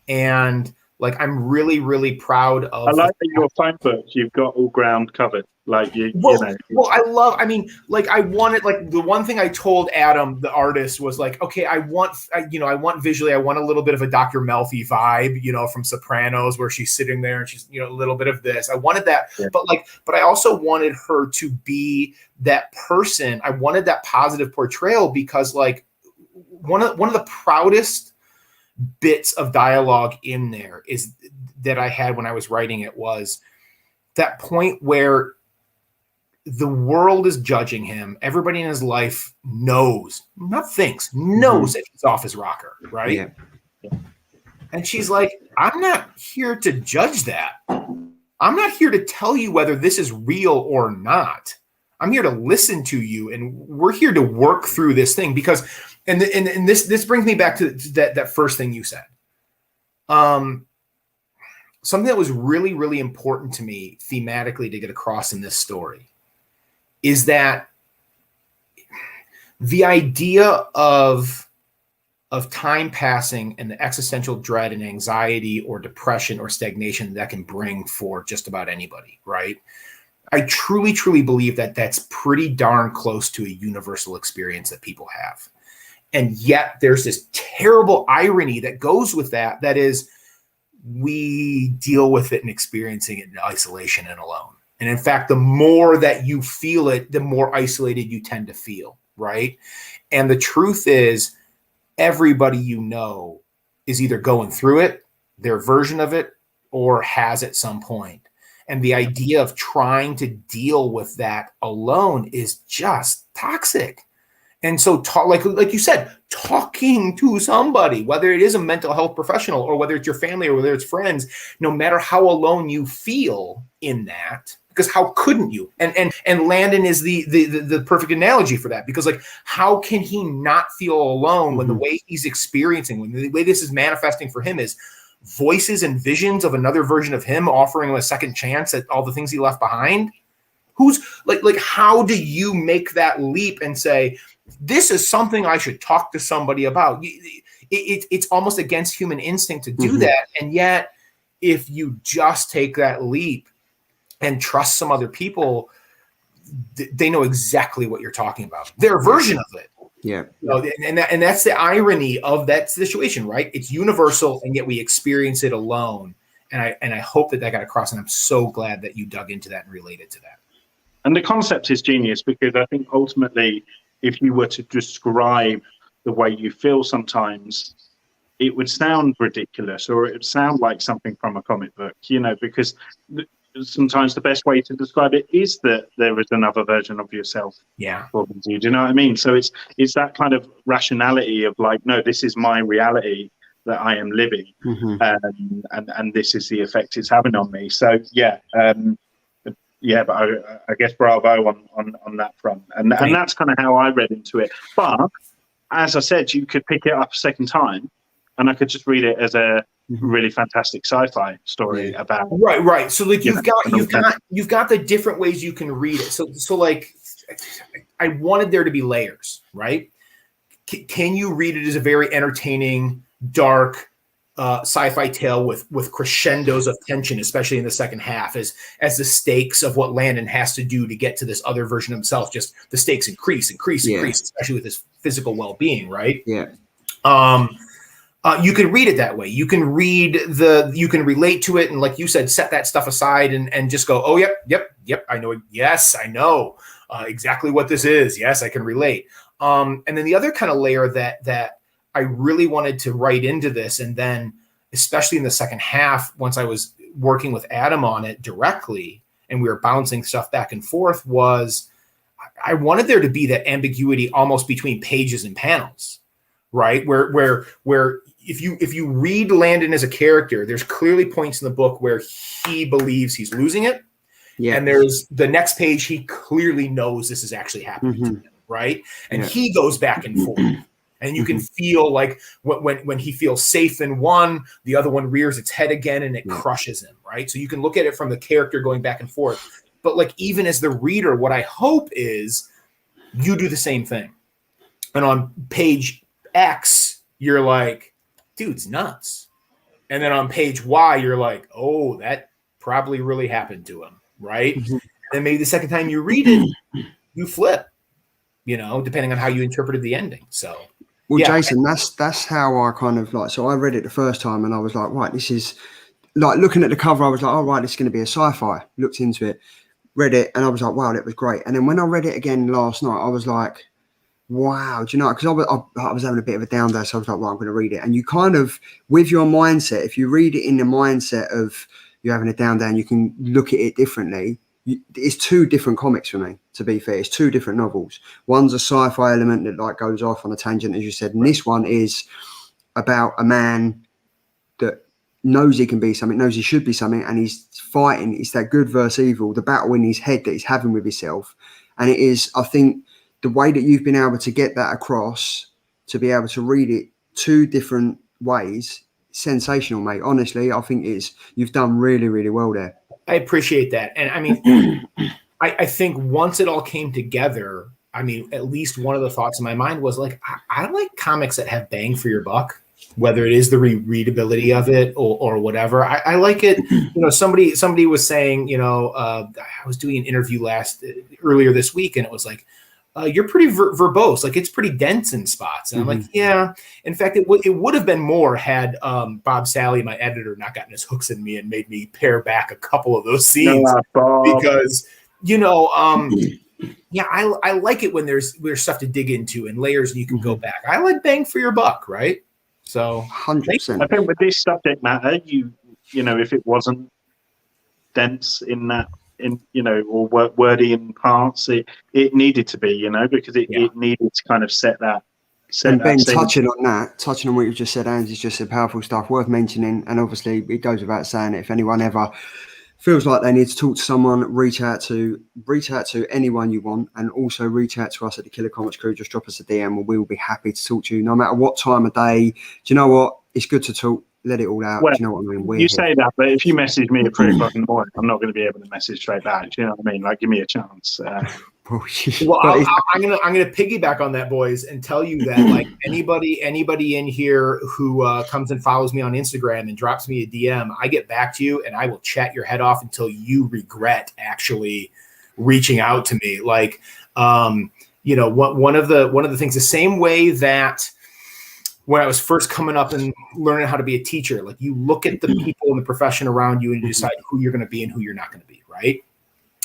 And like, I'm really, really proud of. I like that your phone book, you've got all ground covered. Like Well, I wanted, like, the one thing I told Adam, the artist, was like, okay, I want visually, I want a little bit of a Dr. Melfi vibe, from Sopranos, where she's sitting there and she's, a little bit of this. I wanted that, but I also wanted her to be that person. I wanted that positive portrayal because, like, one of the proudest bits of dialogue in there is that I had when I was writing it was that point where the world is judging him. Everybody in his life knows, not thinks, knows that he's off his rocker, right? Yeah. And she's like, I'm not here to judge that. I'm not here to tell you whether this is real or not. I'm here to listen to you, and we're here to work through this thing because, and this brings me back to that first thing you said. Something that was really, really important to me thematically to get across in this story is that the idea of time passing and the existential dread and anxiety or depression or stagnation that can bring for just about anybody, right? I truly, truly believe that that's pretty darn close to a universal experience that people have. And yet there's this terrible irony that goes with that, that is, we deal with it and experiencing it in isolation and alone. And in fact, the more that you feel it, the more isolated you tend to feel, right? And the truth is, everybody you know is either going through it, their version of it, or has at some point. And the idea of trying to deal with that alone is just toxic. And so, like you said, talking to somebody, whether it is a mental health professional or whether it's your family or whether it's friends, no matter how alone you feel in that, because how couldn't you? And Landon is the perfect analogy for that, because like, how can he not feel alone when the way he's experiencing, when the way this is manifesting for him is voices and visions of another version of him offering him a second chance at all the things he left behind? Who's like, how do you make that leap and say, this is something I should talk to somebody about? It's almost against human instinct to do that. And yet, if you just take that leap and trust some other people, they know exactly what you're talking about. Their version of it. Yeah. You know, and that's the irony of that situation, right? It's universal, and yet we experience it alone. And I hope that got across, and I'm so glad that you dug into that and related to that. And the concept is genius, because I think ultimately, if you were to describe the way you feel sometimes, it would sound ridiculous, or it would sound like something from a comic book, you know, because sometimes the best way to describe it is that there is another version of yourself. Yeah. Do you know what I mean? So it's that kind of rationality of like, no, this is my reality that I am living, and this is the effect it's having on me. So but I guess bravo on that front, and that's kind of how I read into it. But as I said, you could pick it up a second time, and I could just read it as a really fantastic sci-fi story about right. So like you've got the different ways you can read it. So like I wanted there to be layers, right? Can you read it as a very entertaining, dark sci-fi tale with crescendos of tension, especially in the second half, as the stakes of what Landon has to do to get to this other version of himself, just the stakes increase, especially with his physical well-being, right? Yeah. You can read it that way. You can you can relate to it, and like you said, set that stuff aside and just go, oh, yep, I know. Yes, I know exactly what this is. Yes, I can relate. And then the other kind of layer that I really wanted to write into this, and then especially in the second half, once I was working with Adam on it directly and we were bouncing stuff back and forth, was I wanted there to be that ambiguity almost between pages and panels, right? Where if you read Landon as a character, there's clearly points in the book where he believes he's losing it. Yeah. And there's the next page, he clearly knows this is actually happening to him, right? And he goes back and forth. And you can feel like when he feels safe in one, the other one rears its head again and it crushes him, right? So you can look at it from the character going back and forth. But like, even as the reader, what I hope is you do the same thing. And on page X, you're like, dude's nuts. And then on page Y, you're like, oh, that probably really happened to him, right? And then maybe the second time you read it, you flip, you know, depending on how you interpreted the ending. So... Well, Jason, that's how I kind of like. So I read it the first time, and I was like, right, this is like looking at the cover. I was like, oh, right, this is going to be a sci-fi. Looked into it, read it, and I was like, wow, that was great. And then when I read it again last night, I was like, wow, do you know? Because I was having a bit of a down day, so I was like, well, I'm going to read it. And you kind of, with your mindset, if you read it in the mindset of you're having a down day, and you can look at it differently, it's two different comics for me, to be fair. It's two different novels. One's a sci-fi element that like goes off on a tangent, as you said, and this one is about a man that knows he can be something, knows he should be something, and he's fighting. It's that good versus evil, the battle in his head that he's having with himself. And it is, I think, the way that you've been able to get that across, to be able to read it two different ways, sensational, mate. Honestly, I think you've done really, really well there. I appreciate that. And I mean, I think once it all came together, I mean, at least one of the thoughts in my mind was like, I like comics that have bang for your buck, whether it is the readability of it or whatever. I like it. You know, somebody was saying, you know, I was doing an interview earlier this week, and it was like, you're pretty verbose, like it's pretty dense in spots. And I'm like, yeah. In fact, it would have been more had Bob Sally, my editor, not gotten his hooks in me and made me pare back a couple of those scenes because, you know, yeah, I like it when there's stuff to dig into and layers and you can go back. I like bang for your buck, right? So 100%. I think with this subject matter, you know, if it wasn't dense or wordy in parts, it needed to be, you know, because it needed to kind of set that. And Ben, touching on what you've just said, Andy's just said powerful stuff worth mentioning. And obviously, it goes without saying, if anyone ever feels like they need to talk to someone, reach out to anyone you want, and also reach out to us at the Killer Comics Crew. Just drop us a DM, and we will be happy to talk to you, no matter what time of day. Do you know what? It's good to talk. Let it all out. Well, do you know what I mean? You say that, but if you message me at 3 o'clock in the morning, I'm not going to be able to message straight back. Do you know what I mean? Like, give me a chance. Well, I'm gonna piggyback on that, boys, and tell you that like anybody in here who comes and follows me on Instagram and drops me a DM, I get back to you and I will chat your head off until you regret actually reaching out to me. Like, you know, one of the things, the same way that when I was first coming up and learning how to be a teacher, like you look at the people in the profession around you and you decide who you're going to be and who you're not going to be, right?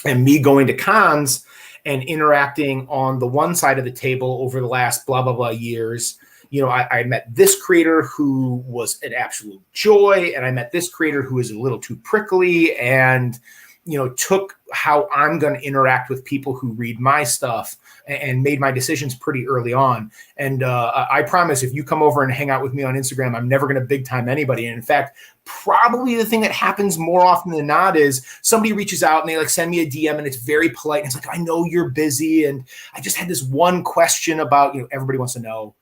And me going to cons and interacting on the one side of the table over the last blah, blah, blah years, you know, I met this creator who was an absolute joy, and I met this creator who is a little too prickly, and, you know, took how I'm going to interact with people who read my stuff and made my decisions pretty early on. And I promise, if you come over and hang out with me on Instagram, I'm never going to big time anybody. And in fact, probably the thing that happens more often than not is somebody reaches out and they like send me a DM and it's very polite. And it's like, I know you're busy, and I just had this one question about, you know, everybody wants to know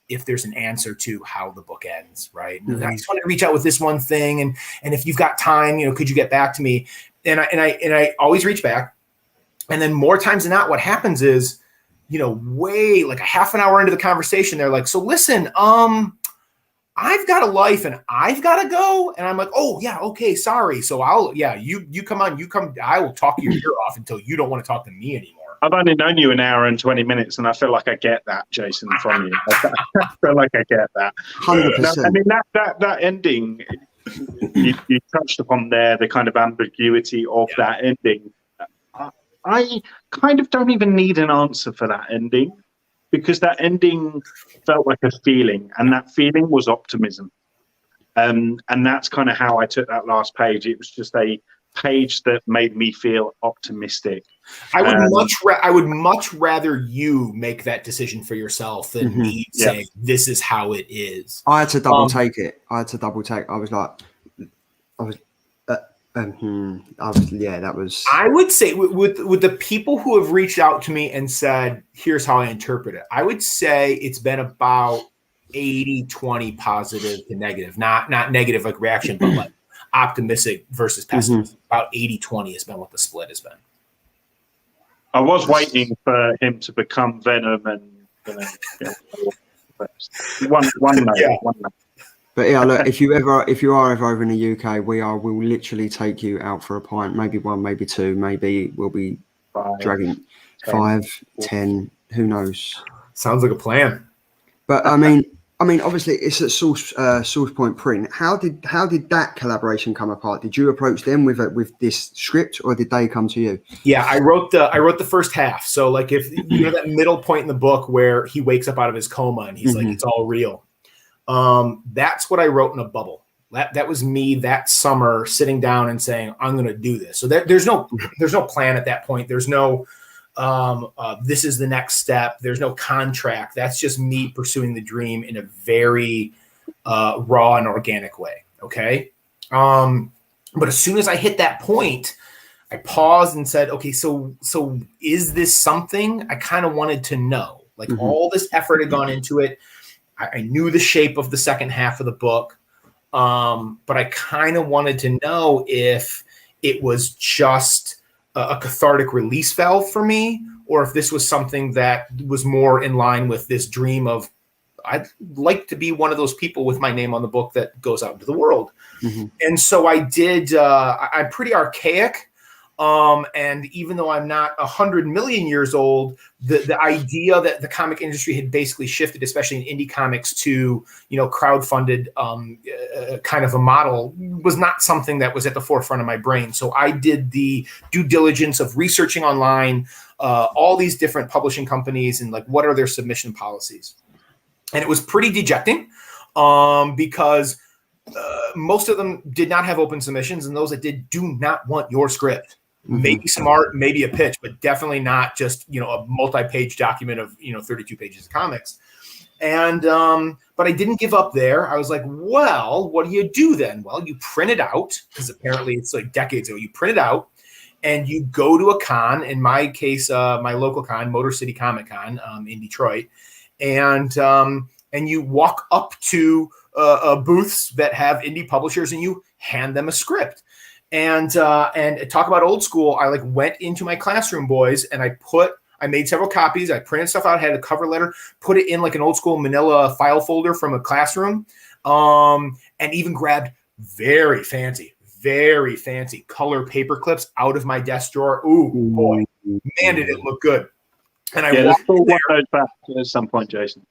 if there's an answer to how the book ends, right? And I just wanted to reach out with this one thing, and if you've got time, you know, could you get back to me? And I always reach back. And then more times than not, what happens is, you know, way like a half an hour into the conversation, they're like, so listen, I've got a life and I've got to go. And I'm like, oh yeah, okay, sorry. So you come on, I will talk your ear off until you don't want to talk to me anymore. I've only known you an hour and 20 minutes, and I feel like I get that, Jason, from you. I feel like I get that. 100%. I mean, that ending, you touched upon there, the kind of ambiguity of that ending. I kind of don't even need an answer for that ending, because that ending felt like a feeling, and that feeling was optimism. And that's kind of how I took that last page. It was just a page that made me feel optimistic. I would much rather you make that decision for yourself than me saying this is how it is. I had to double take it. I was like, that was. I would say with the people who have reached out to me and said, here's how I interpret it, I would say it's been about 80-20 positive to negative, not negative like reaction, but like optimistic versus pessimistic. About 80-20 has been what the split has been. I was waiting for him to become Venom and one note. But yeah, look, if you are ever over in the UK, we'll literally take you out for a pint, maybe one, maybe two, maybe we'll be dragging 5, 10, who knows? Sounds like a plan. But I mean, obviously it's at Source Point Print. How did that collaboration come apart? Did you approach them with this script, or did they come to you? Yeah, I wrote the first half. So like, if you know that middle point in the book where he wakes up out of his coma and he's like, it's all real. That's what I wrote in a bubble. That was me that summer sitting down and saying, I'm going to do this. So there's no plan at that point. There's no, this is the next step. There's no contract. That's just me pursuing the dream in a very raw and organic way. Okay. But as soon as I hit that point, I paused and said, okay, so is this something? I kind of wanted to know, like all this effort had gone into it. I knew the shape of the second half of the book. But I kind of wanted to know if it was just a cathartic release valve for me, or if this was something that was more in line with this dream of, I'd like to be one of those people with my name on the book that goes out into the world. And so I did, I'm pretty archaic. And even though I'm not 100 million years old, the idea that the comic industry had basically shifted, especially in indie comics, to, crowdfunded kind of a model was not something that was at the forefront of my brain. So I did the due diligence of researching online, all these different publishing companies and like, what are their submission policies? And it was pretty dejecting because most of them did not have open submissions, and those that did do not want your script. Maybe some art, maybe a pitch, but definitely not just, a multi-page document of, 32 pages of comics. And, but I didn't give up there. I was like, well, what do you do then? Well, you print it out, because apparently it's like decades ago. You print it out and you go to a con, in my case, my local con, Motor City Comic Con in Detroit. And you walk up to booths that have indie publishers and you hand them a script. And talk about old school. I like went into my classroom, boys, and I made several copies. I printed stuff out, had a cover letter, put it in like an old school manila file folder from a classroom, and even grabbed very fancy color paper clips out of my desk drawer. Ooh, boy, man, did it look good. And I walked in there back at some point, Jason.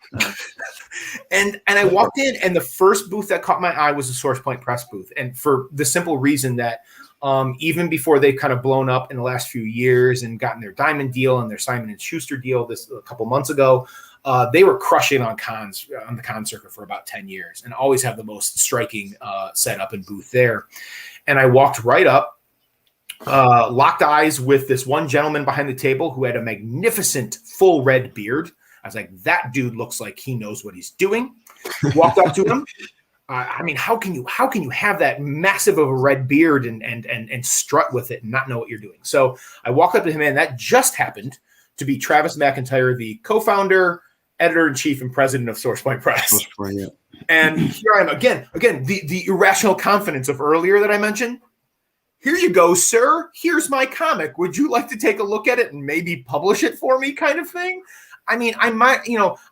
and I walked in, and the first booth that caught my eye was the Source Point Press booth. And for the simple reason that even before they've kind of blown up in the last few years and gotten their Diamond deal and their Simon & Schuster deal a couple months ago, they were crushing on the con circuit for about 10 years and always have the most striking setup and booth there. And I walked right up, locked eyes with this one gentleman behind the table who had a magnificent full red beard. I was like, that dude looks like he knows what he's doing. Walked up to him. I mean, how can you have that massive of a red beard and strut with it and not know what you're doing? So I walked up to him, and that just happened to be Travis McIntyre, the co-founder, editor-in-chief, and president of Source Point Press. And here I am again, the irrational confidence of earlier that I mentioned. Here you go, sir. Here's my comic. Would you like to take a look at it and maybe publish it for me, kind of thing? I mean, I might,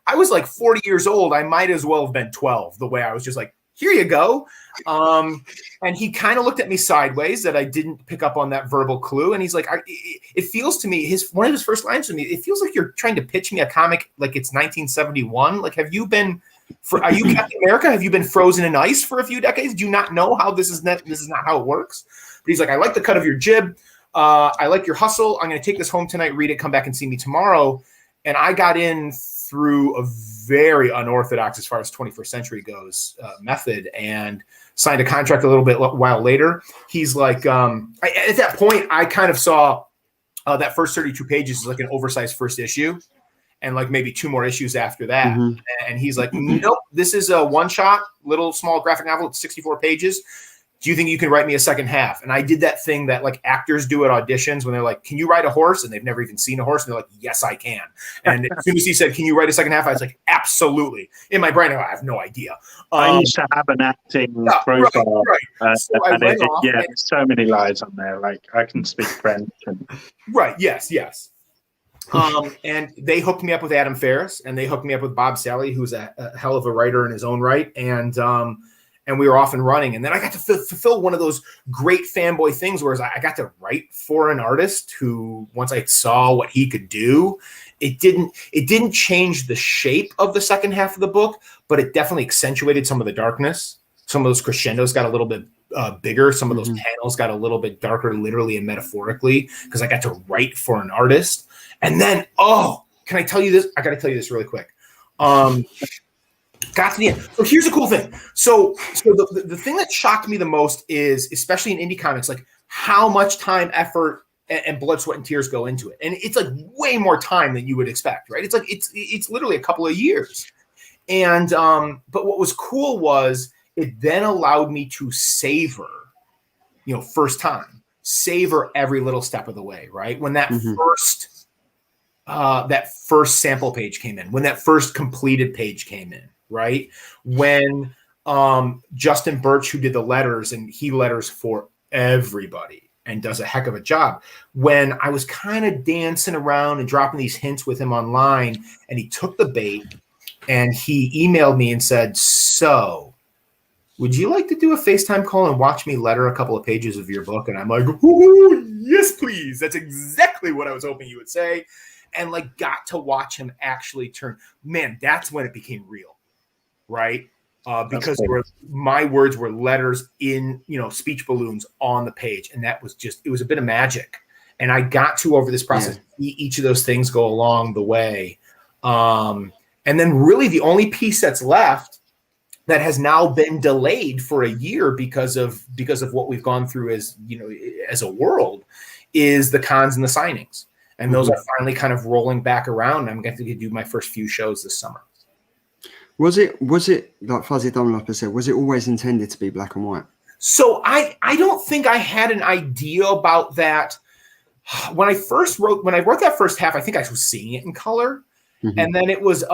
I was like 40 years old. I might as well have been 12, the way I was just like, here you go. And he kind of looked at me sideways that I didn't pick up on that verbal clue. And he's like, it feels to me, one of his first lines to me, it feels like you're trying to pitch me a comic like it's 1971. Like, are you Captain America? Have you been frozen in ice for a few decades? Do you not know how this is not how it works? But he's like, I like the cut of your jib. I like your hustle. I'm going to take this home tonight, read it, come back and see me tomorrow. And I got in through a very unorthodox, as far as 21st century goes, method, and signed a contract a little bit while later. He's like, at that point, I kind of saw that first 32 pages as like an oversized first issue, and like maybe 2 more issues after that. And he's like, nope, this is a one-shot, little small graphic novel. It's 64 pages. Do you think you can write me a second half? And I did that thing that like actors do at auditions when they're like, can you ride a horse? And they've never even seen a horse. And they're like, yes, I can. And as soon as he said, can you write a second half? I was like, absolutely. In my brain, I have no idea. I used to have an acting profile. Right. So there's so many lies on there. Like, I can speak French. Right. Yes. And they hooked me up with Adam Ferris, and they hooked me up with Bob Sally, who's a hell of a writer in his own right. And we were off and running. And then I got to fulfill one of those great fanboy things where I got to write for an artist who, once I saw what he could do, it didn't change the shape of the second half of the book, but it definitely accentuated some of the darkness. Some of those crescendos got a little bit bigger. Some of those panels got a little bit darker, literally and metaphorically, because I got to write for an artist. And then, can I tell you this? I got to tell you this really quick. Got to the end. So here's the cool thing. So the thing that shocked me the most is, especially in indie comics, like how much time, effort, and blood, sweat, and tears go into it. And it's like way more time than you would expect, right? It's like it's literally a couple of years. And but what was cool was it then allowed me to savor, first time, savor every little step of the way, right? When that first sample page came in, when that first completed page came in, right? When Justin Birch, who did the letters, and he letters for everybody and does a heck of a job. When I was kind of dancing around and dropping these hints with him online, and he took the bait and he emailed me and said, "So, would you like to do a FaceTime call and watch me letter a couple of pages of your book?" And I'm like, "Ooh, yes, please." That's exactly what I was hoping you would say. And like got to watch him actually turn. Man, that's when it became real, right? Because my words were letters in, speech balloons on the page. And that was it was a bit of magic. And I got to, over this process, each of those things go along the way. And then really the only piece that's left that has now been delayed for a year because of what we've gone through as a world is the cons and the signings. And those are finally kind of rolling back around. I'm going to do my first few shows this summer. Was it like Fuzzy Dunlop said, was it always intended to be black and white? So I don't think I had an idea about that. When I wrote that first half, I think I was seeing it in color. And then it was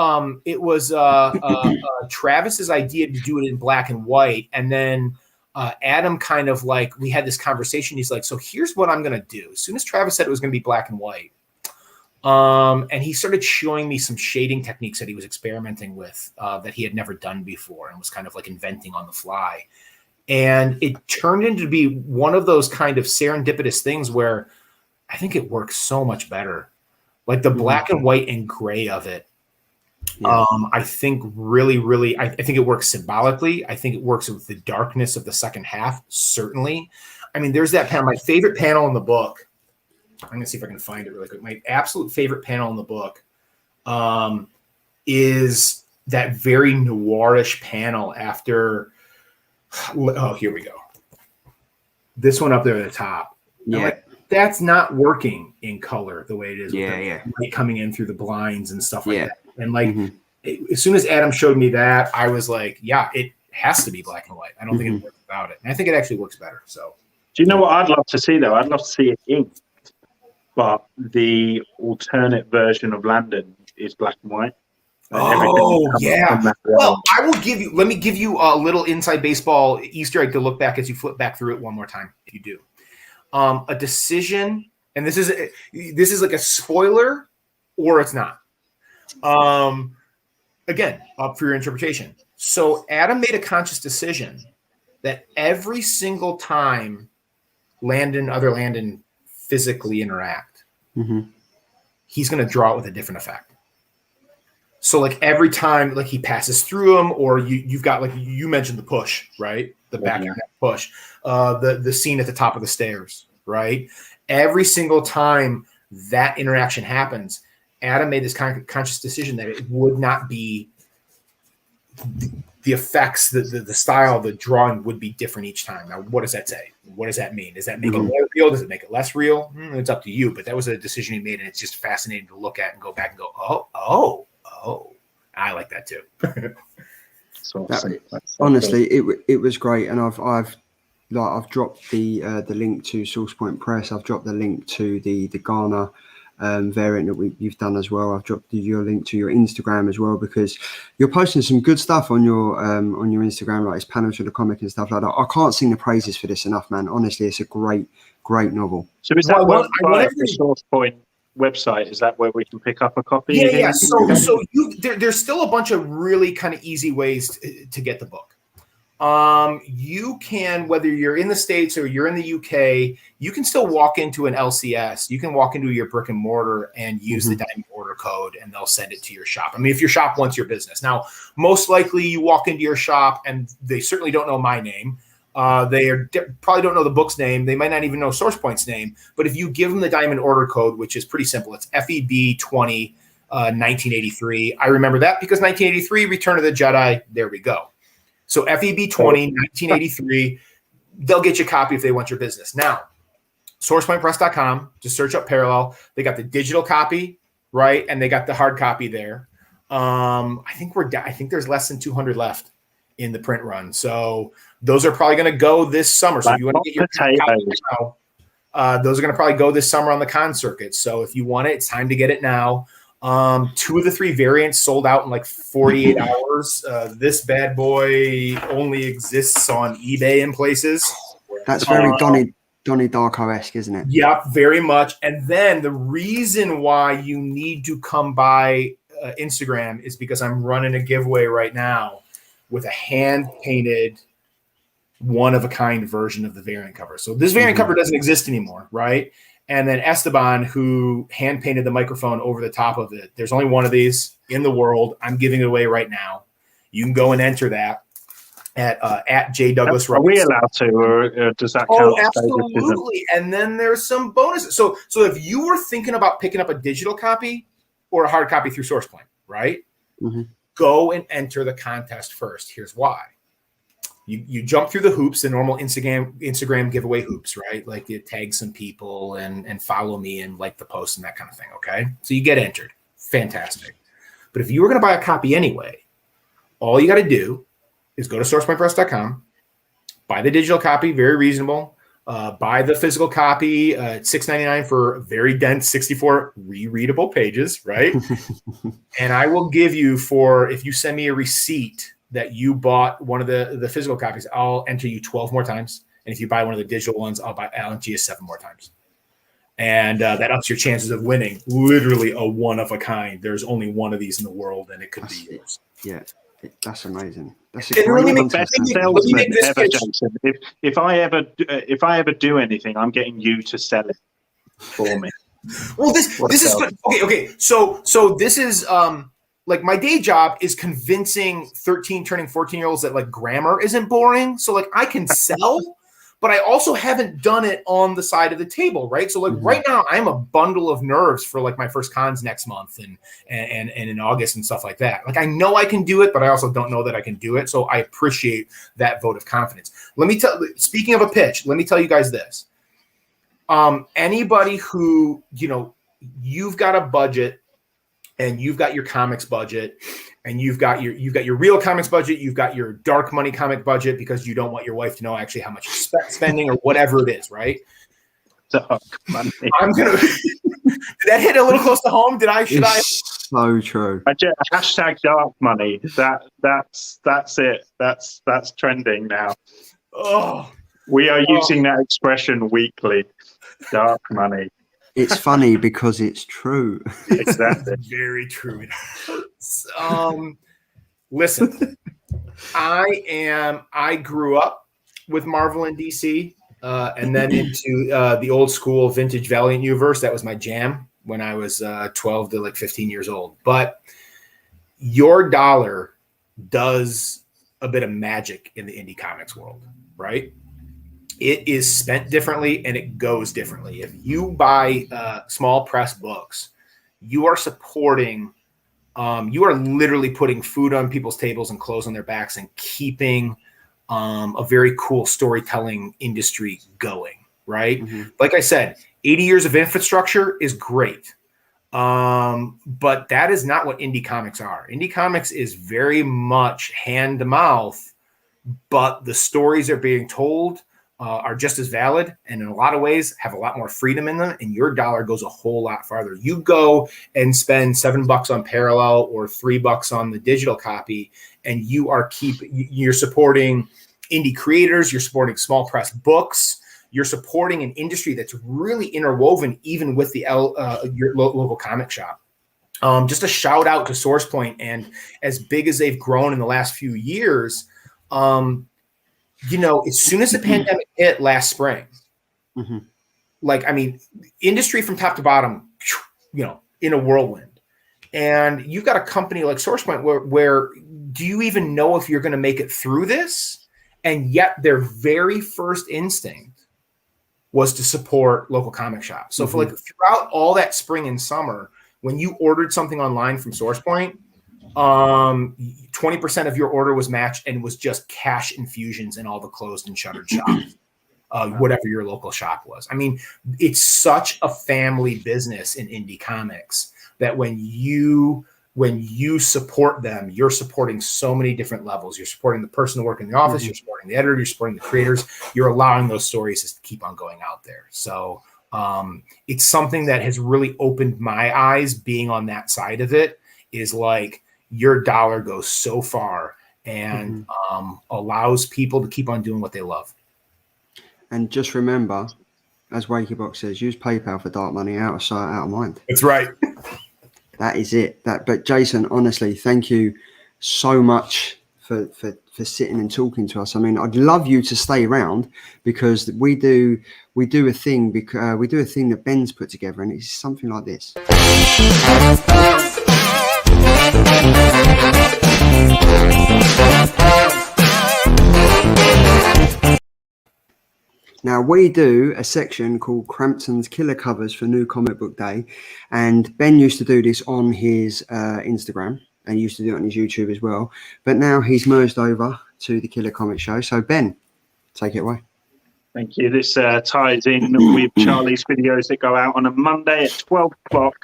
Travis's idea to do it in black and white. And then Adam kind of like, we had this conversation. He's like, "So here's what I'm going to do." As soon as Travis said it was going to be black and white, and he started showing me some shading techniques that he was experimenting with that he had never done before and was kind of like inventing on the fly. And it turned into be one of those kind of serendipitous things where I think it works so much better. Like the black and white and gray of it. Yeah. I think really, I think it works symbolically. I think it works with the darkness of the second half, certainly. I mean, there's that panel, my favorite panel in the book. I'm going to see if I can find it really quick. My absolute favorite panel in the book is that very noirish panel after, here we go. This one up there at the top. Yeah. That's not working in color the way it is. Light coming in through the blinds and stuff like that. And like, as soon as Adam showed me that, I was like, yeah, it has to be black and white. I don't think it works without it. And I think it actually works better. So, do you know what I'd love to see though? I'd love to see it inked, but the alternate version of Landon is black and white. Oh yeah. Well, let me give you a little inside baseball Easter egg to look back as you flip back through it one more time. If you do. A decision, and this is like a spoiler, or it's not. Again, up for your interpretation. So Adam made a conscious decision that every single time other Landon physically interact, he's going to draw it with a different effect. So like every time like he passes through them, or you've got, like you mentioned, the push, right? The back push, the scene at the top of the stairs, right? Every single time that interaction happens, Adam made this conscious decision that it would not be the effects, the style, the drawing would be different each time. Now, what does that say? What does that mean? Does that make it more real? Does it make it less real? It's up to you. But that was a decision he made, and it's just fascinating to look at and go back and go, oh, I like that too. So honestly, it was great, and I've dropped the link to Source Point Press. I've dropped the link to the Ghana variant that you've done as well. I've dropped your link to your Instagram as well, because you're posting some good stuff on your Instagram, like it's panels with the comic and stuff like that. I can't sing the praises for this enough, man. Honestly, it's a great nobel. So is that the Source Point website? Is that where we can pick up a copy? Yeah. So there's still a bunch of really kind of easy ways to get the book. You can, whether you're in the States or you're in the UK, you can still walk into an LCS. You can walk into your brick and mortar and use the diamond order code, and they'll send it to your shop. I mean, if your shop wants your business. Now, most likely you walk into your shop and they certainly don't know my name. They probably don't know the book's name. They might not even know Source Point's name. But if you give them the diamond order code, which is pretty simple, it's FEB20 1983. I remember that because 1983, Return of the Jedi. There we go. So FEB 20, 1983. They'll get you a copy if they want your business. Now, sourcepointpress.com, just search up Parallel. They got the digital copy, right? And they got the hard copy there. I think there's less than 200 left in the print run. So those are probably going to go this summer. So if you want to get your copy now, those are going to probably go this summer on the con circuit. So if you want it, it's time to get it now. 2 of the 3 variants sold out in like 48 hours. This bad boy only exists on eBay in places. That's very Donnie Darko-esque, isn't it? Yep, very much. And then the reason why you need to come by Instagram is because I'm running a giveaway right now with a hand-painted one-of-a-kind version of the variant cover. So this variant cover doesn't exist anymore, right? And then Esteban, who hand-painted the microphone over the top of it. There's only one of these in the world. I'm giving it away right now. You can go and enter that at J. Douglas Roberts. Are we allowed to, or does that count? Oh, absolutely. And then there's some bonuses. So if you were thinking about picking up a digital copy or a hard copy through SourcePoint, right? Go and enter the contest first. Here's why. You jump through the hoops, the normal Instagram giveaway hoops, right? Like you tag some people and follow me and like the post and that kind of thing, okay? So you get entered. Fantastic. But if you were going to buy a copy anyway, all you got to do is go to sourcepointpress.com, buy the digital copy, very reasonable. Buy the physical copy at $6.99 for very dense 64 rereadable pages, right? And I will give you if you send me a receipt that you bought one of the physical copies, I'll enter you 12 more times. And if you buy one of the digital ones, I'll enter you 7 more times. And that ups your chances of winning. Literally a one of a kind. There's only one of these in the world, and it could be yours. Yeah, that's amazing. That's it really makes best salesman ever, Jason. If I ever do anything, I'm getting you to sell it for me. Well, this is good. Okay. So this is like my day job is convincing 13 turning 14-year-olds that like grammar isn't boring. So like I can sell, but I also haven't done it on the side of the table, right? So like right now I'm a bundle of nerves for like my first cons next month and in August and stuff like that. Like I know I can do it, but I also don't know that I can do it. So I appreciate that vote of confidence. Speaking of a pitch, let me tell you guys this. Anybody who, you've got a budget and you've got your comics budget and you've got your real comics budget, you've got your dark money comic budget because you don't want your wife to know actually how much you're spending or whatever it is, right? Dark money. Did that hit a little close to home? Should I? So true. Hashtag dark money. That's it. That's trending now. Oh, we are using that expression weekly. Dark money. It's funny because it's true. Exactly. It's very true. It hurts. Listen, I grew up with Marvel and DC, and then into the old school vintage Valiant universe. That was my jam when I was 12 to like 15 years old. But your dollar does a bit of magic in the indie comics world, right? It is spent differently and it goes differently. If you buy small press books, you are supporting, you are literally putting food on people's tables and clothes on their backs and keeping a very cool storytelling industry going, right? Like I said, 80 years of infrastructure is great. But that is not what indie comics are. Indie comics is very much hand to mouth, but the stories are being told are just as valid and in a lot of ways have a lot more freedom in them, and your dollar goes a whole lot farther. You go and spend $7 on Parallel or $3 on the digital copy, and you're supporting indie creators, you're supporting small press books, you're supporting an industry that's really interwoven even with your local comic shop. Just a shout out to SourcePoint, and as big as they've grown in the last few years, as soon as the pandemic hit last spring, industry from top to bottom, in a whirlwind. And you've got a company like SourcePoint where do you even know if you're going to make it through this? And yet their very first instinct was to support local comic shops. So for throughout all that spring and summer, when you ordered something online from SourcePoint, 20% of your order was matched and was just cash infusions in all the closed and shuttered shops, whatever your local shop was. I mean, it's such a family business in indie comics that when you support them, you're supporting so many different levels. You're supporting the person working in the office, you're supporting the editor, you're supporting the creators, you're allowing those stories to keep on going out there. So it's something that has really opened my eyes being on that side of it, is like your dollar goes so far and allows people to keep on doing what they love. And just remember, as WakeyBox says, use PayPal for dark money, out of sight, out of mind. That's right. That is it. But Jason, honestly, thank you so much for sitting and talking to us. I mean, I'd love you to stay around, because we do a thing that Ben's put together, and it's something like this. Now, we do a section called Crampton's Killer Covers for New Comic Book Day, and Ben used to do this on his Instagram, and he used to do it on his YouTube as well, but now he's merged over to the Killer Comic Show. So Ben, take it away. Thank you. This ties in with Charlie's videos that go out on a Monday at 12 o'clock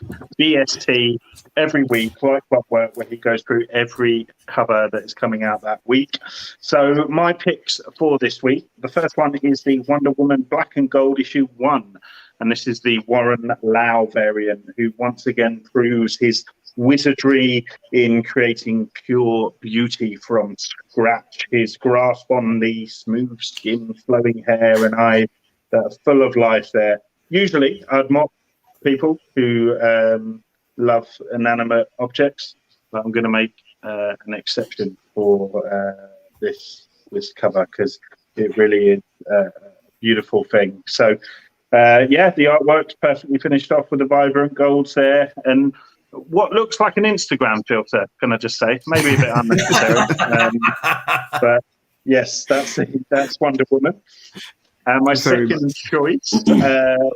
BST every week, like clockwork, where he goes through every cover that is coming out that week. So my picks for this week, the first one is the Wonder Woman Black and Gold issue 1. And this is the Warren Lau variant, who once again proves his wizardry in creating pure beauty from scratch. His grasp on the smooth skin, flowing hair and eyes that are full of life there. Usually I'd mock people who love inanimate objects, but I'm going to make an exception for this cover, because it really is a beautiful thing. So yeah, the artwork's perfectly finished off with the vibrant golds there, and what looks like an Instagram filter, can I just say? Maybe a bit unnecessary. But yes, that's Wonder Woman. And my second choice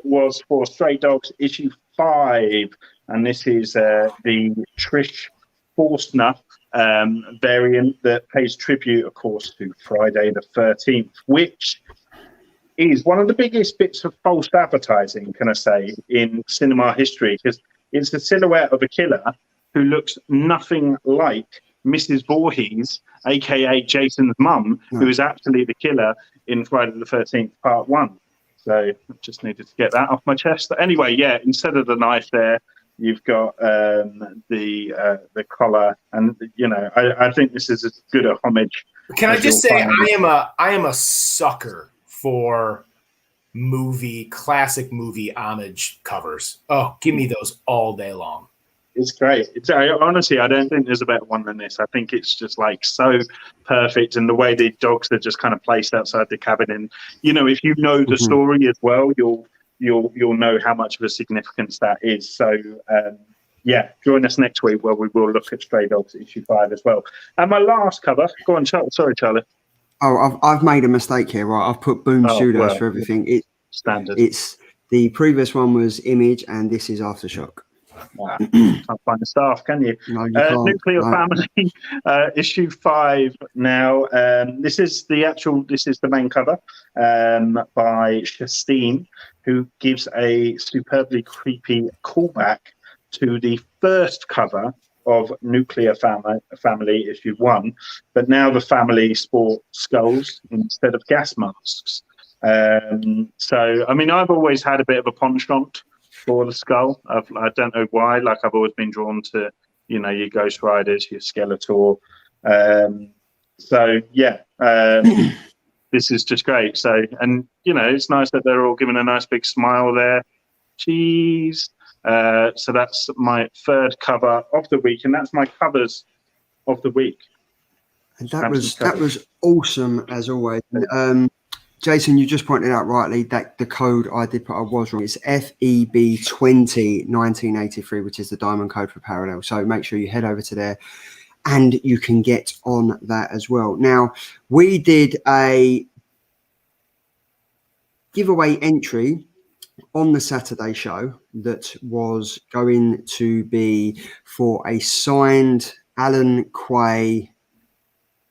was for Stray Dogs issue 5. And this is the Trish Forstner variant that pays tribute, of course, to Friday the 13th, which is one of the biggest bits of false advertising, can I say, in cinema history, because it's the silhouette of a killer who looks nothing like Mrs. Voorhees, aka Jason's mum, who is actually the killer in Friday the 13th Part 1. So I just needed to get that off my chest. But anyway, yeah, instead of the knife there, you've got the collar, and you know, I think this is as good a homage. Can I just say, I am a sucker for classic movie homage covers. Oh, give me those all day long. It's great. Honestly, I don't think there's a better one than this. I think it's just like so perfect, and the way the dogs are just kind of placed outside the cabin. And you know, if you know the story as well, you'll know how much of a significance that is. So yeah, join us next week where we will look at Stray Dogs issue 5 as well. And my last cover. Go on, Charlie. Sorry, Charlie. Oh, I've made a mistake here, right? I've put Boom Studios for everything. Standard. It's the previous one was Image, and this is Aftershock. Wow. Can't find the staff, can you? No, you can't. Nuclear Family, issue 5 now. This is the main cover by Shastine, who gives a superbly creepy callback to the first cover of Nuclear Family issue 1, but now the family sport skulls instead of gas masks. So, I mean, I've always had a bit of a penchant for the skull. I don't know why. Like, I've always been drawn to, you know, your Ghost Riders, your Skeletor. So, yeah, this is just great. So, and, you know, it's nice that they're all giving a nice big smile there. Cheese. So that's my third cover of the week, and that's my covers of the week. And that was awesome as always. Jason, you just pointed out rightly that the code I was wrong. It's FEB20 1983, which is the diamond code for Parallel. So make sure you head over to there and you can get on that as well. Now, we did a giveaway entry on the Saturday show, that was going to be for a signed Alan Quay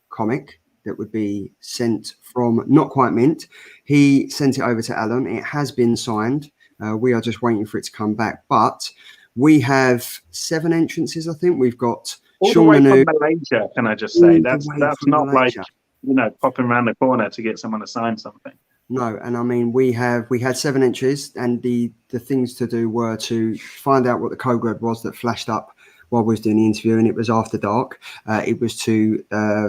comic that would be sent from Not Quite Mint. He sent it over to Alan. It has been signed. We are just waiting for it to come back. But we have 7 entrances, I think. We've got all the Sean way Manu. from Malaysia, can I just say? All the That's way not from like, Malaysia. you know, popping around the corner to get someone to sign something. No, and I mean we had 7 entries, and the things to do were to find out what the code word was that flashed up while we was doing the interview, and it was after dark. It was to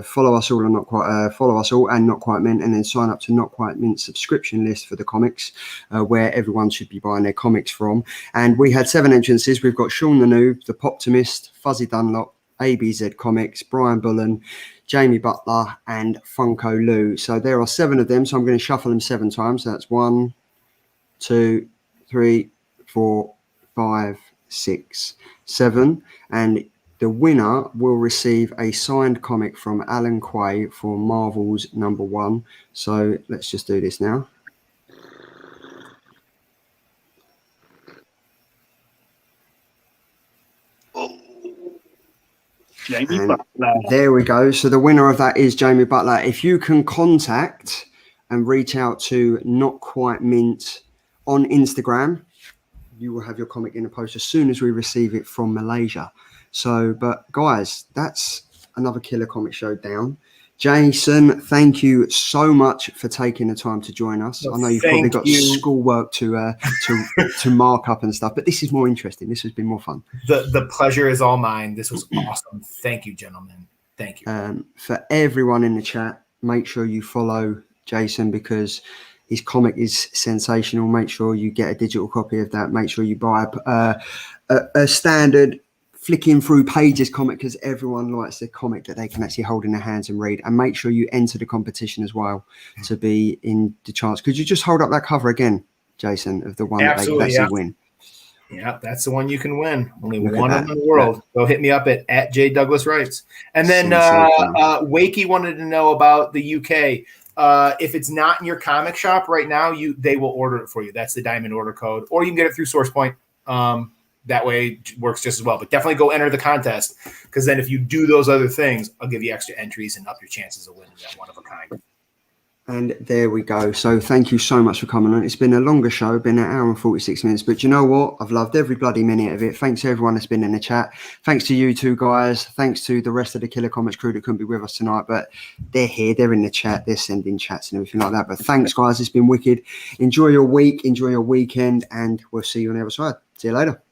follow us all and Not Quite Mint, and then sign up to Not Quite Mint subscription list for the comics, where everyone should be buying their comics from. And we had 7 entrances. We've got Sean the Noob, the Poptimist, Fuzzy Dunlop, ABZ Comics, Brian Bullen, Jamie Butler, and Funko Lou. So there are 7 of them. So I'm going to shuffle them 7 times. So that's 1, 2, 3, 4, 5, 6, 7. And the winner will receive a signed comic from Alan Quay for Marvel's #1. So let's just do this now. Jamie And Butler. there we go. So the winner of that is Jamie Butler. If you can contact and reach out to Not Quite Mint on Instagram, you will have your comic in the post as soon as we receive it from Malaysia. So, but guys, that's another Killer Comic Show down. Jason, thank you so much for taking the time to join us. I know you've probably got schoolwork to mark up and stuff, but this is more interesting. This has been more fun. The pleasure is all mine. This was awesome. Thank you, gentlemen. Thank you. For everyone in the chat, make sure you follow Jason because his comic is sensational. Make sure you get a digital copy of that. Make sure you buy a standard flicking through pages comic because everyone likes the comic that they can actually hold in their hands and read. And make sure you enter the competition as well to be in the chance. Could you just hold up that cover again, Jason, of the one that they can actually win? Yeah, that's the one you can win. Only one of them in the world. Go hit me up at J Douglas Writes. And then Wakey wanted to know about the UK. If it's not in your comic shop right now, they will order it for you. That's the diamond order code, or you can get it through SourcePoint. That way it works just as well. But definitely go enter the contest because then if you do those other things, I'll give you extra entries and up your chances of winning that one of a kind. And there we go. So thank you so much for coming on. It's been a longer show, been an hour and 46 minutes, but you know what? I've loved every bloody minute of it. Thanks to everyone that's been in the chat. Thanks to you two guys. Thanks to the rest of the Killer Comics crew that couldn't be with us tonight, but they're here. They're in the chat. They're sending chats and everything like that. But thanks, guys. It's been wicked. Enjoy your week. Enjoy your weekend, and we'll see you on the other side. See you later.